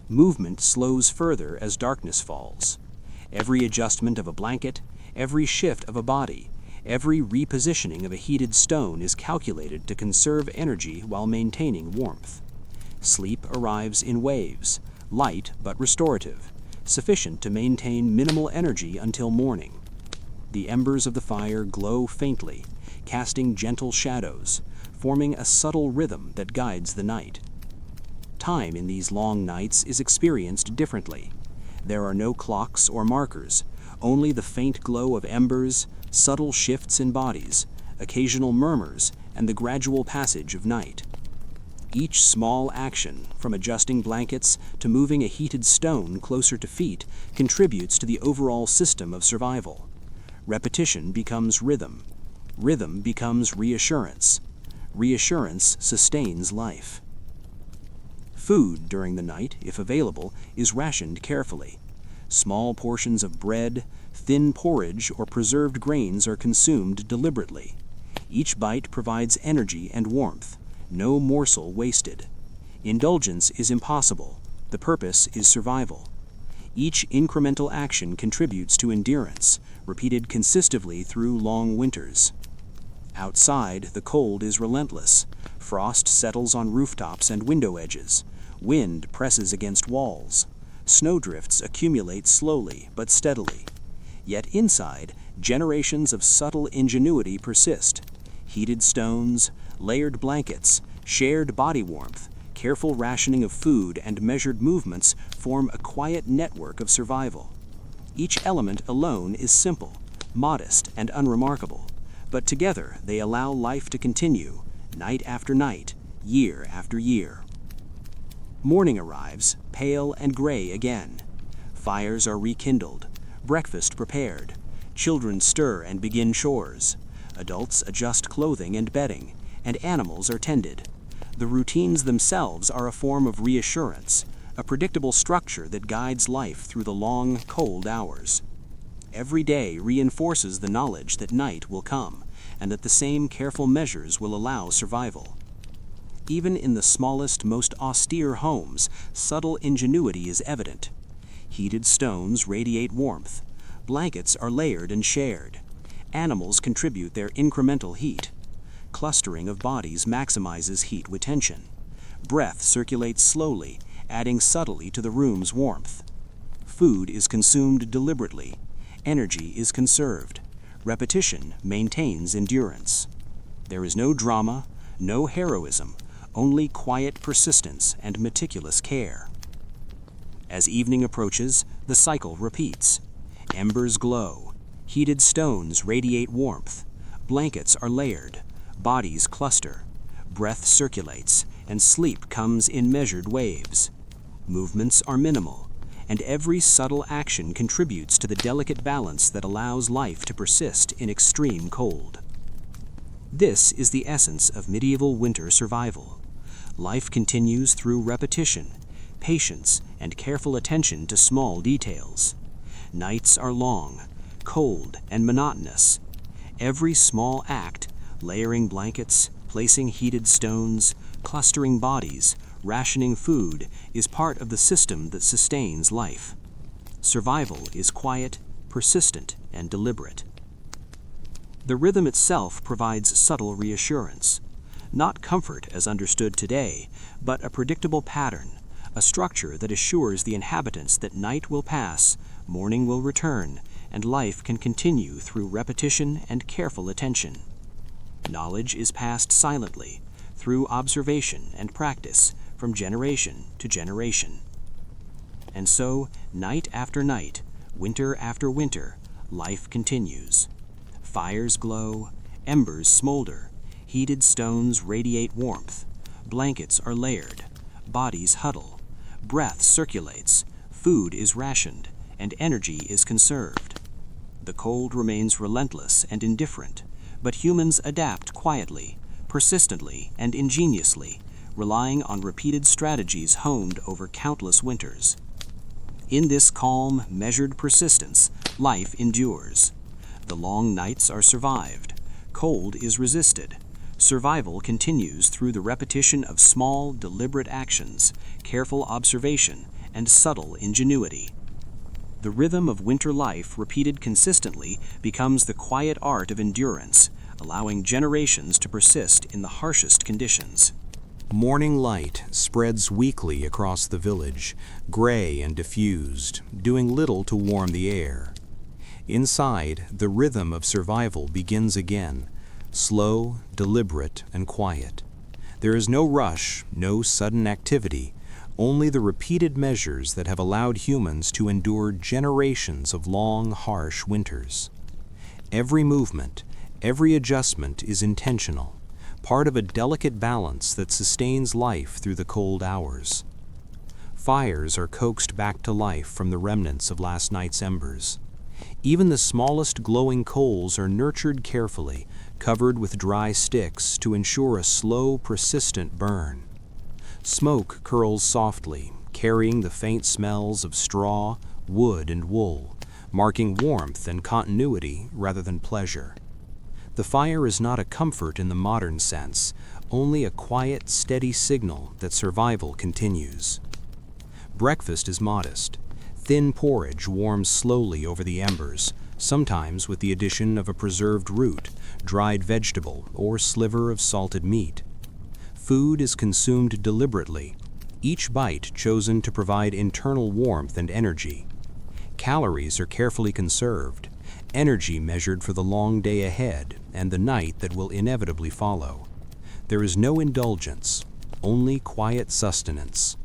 Movement slows further as darkness falls. Every adjustment of a blanket, every shift of a body, every repositioning of a heated stone is calculated to conserve energy while maintaining warmth. Sleep arrives in waves, light but restorative, sufficient to maintain minimal energy until morning. The embers of the fire glow faintly, casting gentle shadows, forming a subtle rhythm that guides the night. Time in these long nights is experienced differently. There are no clocks or markers, only the faint glow of embers, subtle shifts in bodies, occasional murmurs, and the gradual passage of night. Each small action, from adjusting blankets to moving a heated stone closer to feet, contributes to the overall system of survival. Repetition becomes rhythm. Rhythm becomes reassurance. Reassurance sustains life. Food during the night, if available, is rationed carefully. Small portions of bread, thin porridge, or preserved grains are consumed deliberately. Each bite provides energy and warmth, no morsel wasted. Indulgence is impossible. The purpose is survival. Each incremental action contributes to endurance, repeated consistently through long winters. Outside, the cold is relentless. Frost settles on rooftops and window edges. Wind presses against walls. Snowdrifts accumulate slowly but steadily. Yet inside, generations of subtle ingenuity persist. Heated stones, layered blankets, shared body warmth, careful rationing of food, and measured movements form a quiet network of survival. Each element alone is simple, modest, and unremarkable, but together they allow life to continue, night after night, year after year. Morning arrives, pale and gray again. Fires are rekindled, breakfast prepared. Children stir and begin chores. Adults adjust clothing and bedding, and animals are tended. The routines themselves are a form of reassurance, a predictable structure that guides life through the long, cold hours. Every day reinforces the knowledge that night will come, and that the same careful measures will allow survival. Even in the smallest, most austere homes, subtle ingenuity is evident. Heated stones radiate warmth. Blankets are layered and shared. Animals contribute their incremental heat. Clustering of bodies maximizes heat retention. Breath circulates slowly, adding subtly to the room's warmth. Food is consumed deliberately. Energy is conserved. Repetition maintains endurance. There is no drama, no heroism, only quiet persistence and meticulous care. As evening approaches, the cycle repeats. Embers glow. Heated stones radiate warmth. Blankets are layered. Bodies cluster. Breath circulates, and sleep comes in measured waves. Movements are minimal, and every subtle action contributes to the delicate balance that allows life to persist in extreme cold. This is the essence of medieval winter survival. Life continues through repetition, patience, and careful attention to small details. Nights are long, cold, and monotonous. Every small act, layering blankets, placing heated stones, clustering bodies, rationing food, is part of the system that sustains life. Survival is quiet, persistent, and deliberate. The rhythm itself provides subtle reassurance. Not comfort as understood today, but a predictable pattern, a structure that assures the inhabitants that night will pass, morning will return, and life can continue through repetition and careful attention. Knowledge is passed silently, through observation and practice, from generation to generation. And so, night after night, winter after winter, life continues. Fires glow, embers smolder, heated stones radiate warmth, blankets are layered, bodies huddle, breath circulates, food is rationed, and energy is conserved. The cold remains relentless and indifferent, but humans adapt quietly, persistently, and ingeniously, relying on repeated strategies honed over countless winters. In this calm, measured persistence, life endures. The long nights are survived. Cold is resisted. Survival continues through the repetition of small, deliberate actions, careful observation, and subtle ingenuity. The rhythm of winter life, repeated consistently, becomes the quiet art of endurance, allowing generations to persist in the harshest conditions. Morning light spreads weakly across the village, gray and diffused, doing little to warm the air. Inside, the rhythm of survival begins again, slow, deliberate, and quiet. There is no rush, no sudden activity, only the repeated measures that have allowed humans to endure generations of long, harsh winters. Every movement, every adjustment is intentional, part of a delicate balance that sustains life through the cold hours. Fires are coaxed back to life from the remnants of last night's embers. Even the smallest glowing coals are nurtured carefully, covered with dry sticks to ensure a slow, persistent burn. Smoke curls softly, carrying the faint smells of straw, wood, and wool, marking warmth and continuity rather than pleasure. The fire is not a comfort in the modern sense, only a quiet, steady signal that survival continues. Breakfast is modest. Thin porridge warms slowly over the embers, sometimes with the addition of a preserved root, dried vegetable, or sliver of salted meat. Food is consumed deliberately, each bite chosen to provide internal warmth and energy. Calories are carefully conserved, energy measured for the long day ahead and the night that will inevitably follow. There is no indulgence, only quiet sustenance.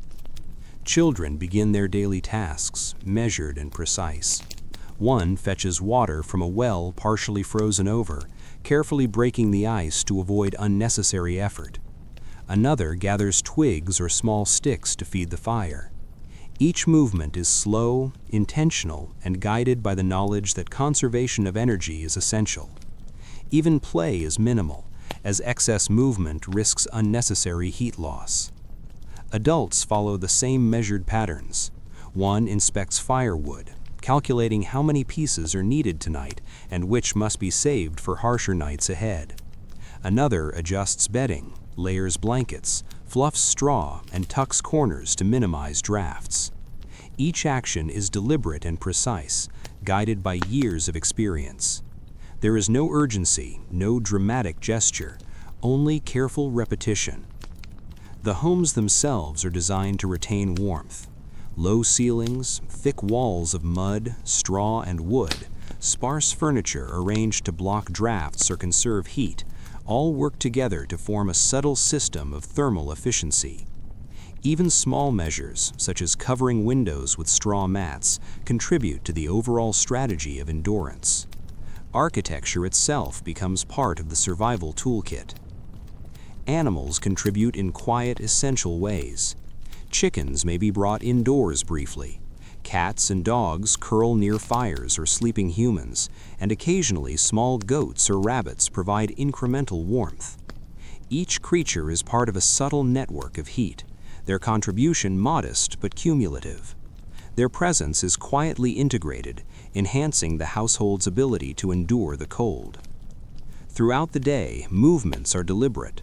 Children begin their daily tasks, measured and precise. One fetches water from a well partially frozen over, carefully breaking the ice to avoid unnecessary effort. Another gathers twigs or small sticks to feed the fire. Each movement is slow, intentional, and guided by the knowledge that conservation of energy is essential. Even play is minimal, as excess movement risks unnecessary heat loss. Adults follow the same measured patterns. One inspects firewood, calculating how many pieces are needed tonight and which must be saved for harsher nights ahead. Another adjusts bedding, layers blankets, fluffs straw, and tucks corners to minimize drafts. Each action is deliberate and precise, guided by years of experience. There is no urgency, no dramatic gesture, only careful repetition. The homes themselves are designed to retain warmth. Low ceilings, thick walls of mud, straw, and wood, sparse furniture arranged to block drafts or conserve heat, all work together to form a subtle system of thermal efficiency. Even small measures, such as covering windows with straw mats, contribute to the overall strategy of endurance. Architecture itself becomes part of the survival toolkit. Animals contribute in quiet, essential ways. Chickens may be brought indoors briefly. Cats and dogs curl near fires or sleeping humans, and occasionally small goats or rabbits provide incremental warmth. Each creature is part of a subtle network of heat, their contribution modest but cumulative. Their presence is quietly integrated, enhancing the household's ability to endure the cold. Throughout the day, movements are deliberate.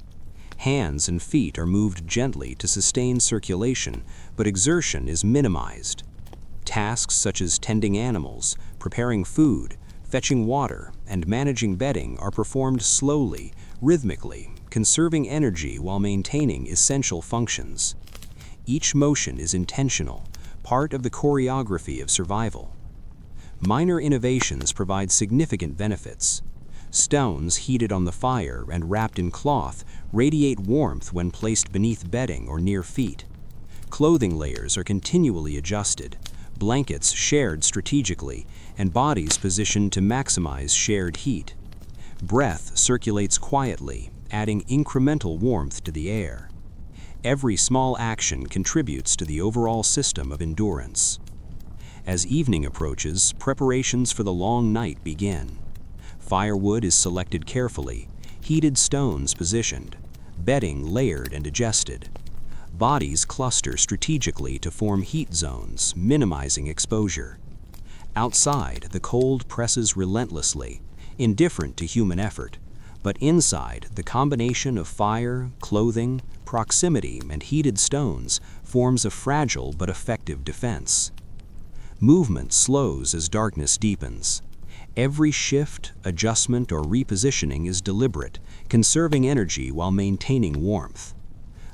Hands and feet are moved gently to sustain circulation, but exertion is minimized. Tasks such as tending animals, preparing food, fetching water, and managing bedding are performed slowly, rhythmically, conserving energy while maintaining essential functions. Each motion is intentional, part of the choreography of survival. Minor innovations provide significant benefits. Stones heated on the fire and wrapped in cloth radiate warmth when placed beneath bedding or near feet. Clothing layers are continually adjusted, blankets shared strategically, and bodies positioned to maximize shared heat. Breath circulates quietly, adding incremental warmth to the air. Every small action contributes to the overall system of endurance. As evening approaches, preparations for the long night begin. Firewood is selected carefully, heated stones positioned, bedding layered and adjusted. Bodies cluster strategically to form heat zones, minimizing exposure. Outside, the cold presses relentlessly, indifferent to human effort, but inside, the combination of fire, clothing, proximity, and heated stones forms a fragile but effective defense. Movement slows as darkness deepens. Every shift, adjustment, or repositioning is deliberate, conserving energy while maintaining warmth.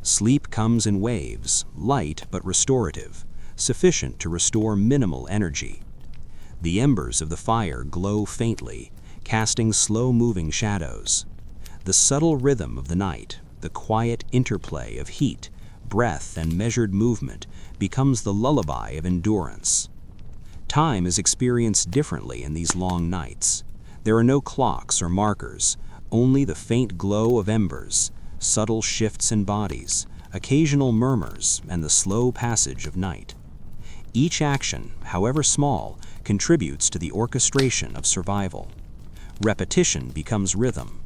Sleep comes in waves, light but restorative, sufficient to restore minimal energy. The embers of the fire glow faintly, casting slow-moving shadows. The subtle rhythm of the night, the quiet interplay of heat, breath, and measured movement becomes the lullaby of endurance. Time is experienced differently in these long nights. There are no clocks or markers, only the faint glow of embers, subtle shifts in bodies, occasional murmurs, and the slow passage of night. Each action, however small, contributes to the orchestration of survival. Repetition becomes rhythm.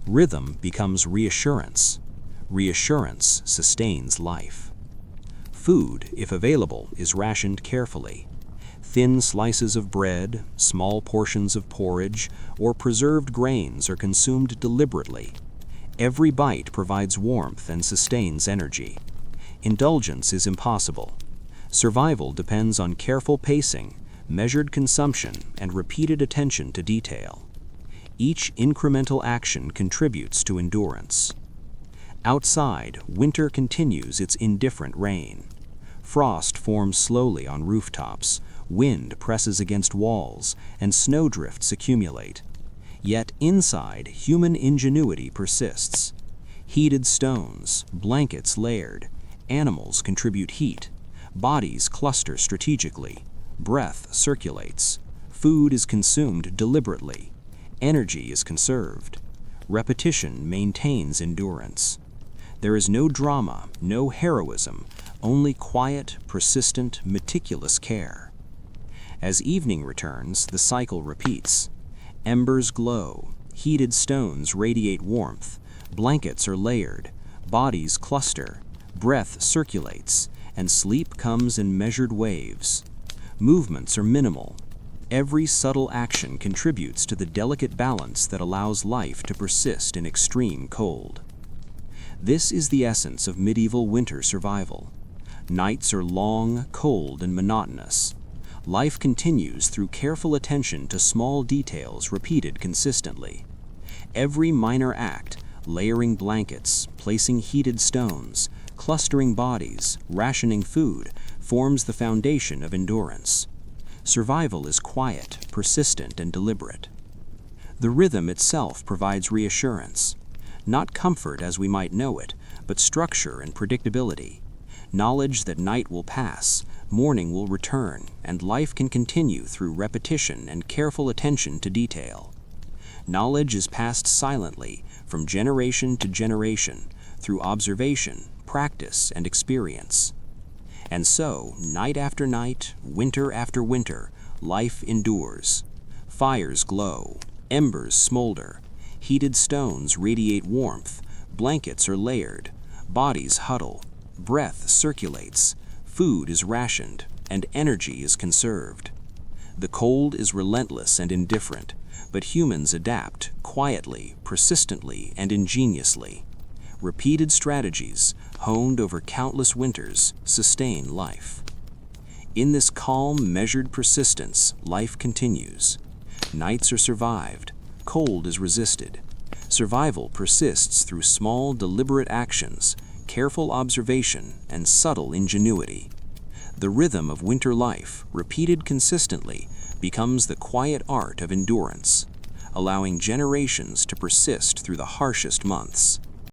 Rhythm becomes reassurance. Reassurance sustains life. Food, if available, is rationed carefully. Thin slices of bread, small portions of porridge, or preserved grains are consumed deliberately. Every bite provides warmth and sustains energy. Indulgence is impossible. Survival depends on careful pacing, measured consumption, and repeated attention to detail. Each incremental action contributes to endurance. Outside, winter continues its indifferent reign. Frost forms slowly on rooftops, wind presses against walls, and snowdrifts accumulate. Yet inside, human ingenuity persists. Heated stones, blankets layered, animals contribute heat, bodies cluster strategically, breath circulates, food is consumed deliberately, energy is conserved. Repetition maintains endurance. There is no drama, no heroism, only quiet, persistent, meticulous care. As evening returns, the cycle repeats. Embers glow, Heated stones radiate warmth, blankets are layered, bodies cluster, breath circulates, and sleep comes in measured waves. Movements are minimal. Every subtle action contributes to the delicate balance that allows life to persist in extreme cold. This is the essence of medieval winter survival. Nights are long, cold, and monotonous. Life continues through careful attention to small details repeated consistently. Every minor act, layering blankets, placing heated stones, clustering bodies, rationing food, forms the foundation of endurance. Survival is quiet, persistent, and deliberate. The rhythm itself provides reassurance. Not comfort as we might know it, but structure and predictability. Knowledge that night will pass, morning will return, and life can continue through repetition and careful attention to detail. Knowledge is passed silently from generation to generation through observation, practice, and experience. And so, night after night, winter after winter, life endures. Fires glow, embers smolder, heated stones radiate warmth, blankets are layered, bodies huddle, breath circulates, food is rationed, and energy is conserved. The cold is relentless and indifferent, but humans adapt quietly, persistently, and ingeniously. Repeated strategies, honed over countless winters, sustain life. In this calm, measured persistence, life continues. Nights are survived, cold is resisted. Survival persists through small, deliberate actions, careful observation, and subtle ingenuity. The rhythm of winter life, repeated consistently, becomes the quiet art of endurance, allowing generations to persist through the harshest months.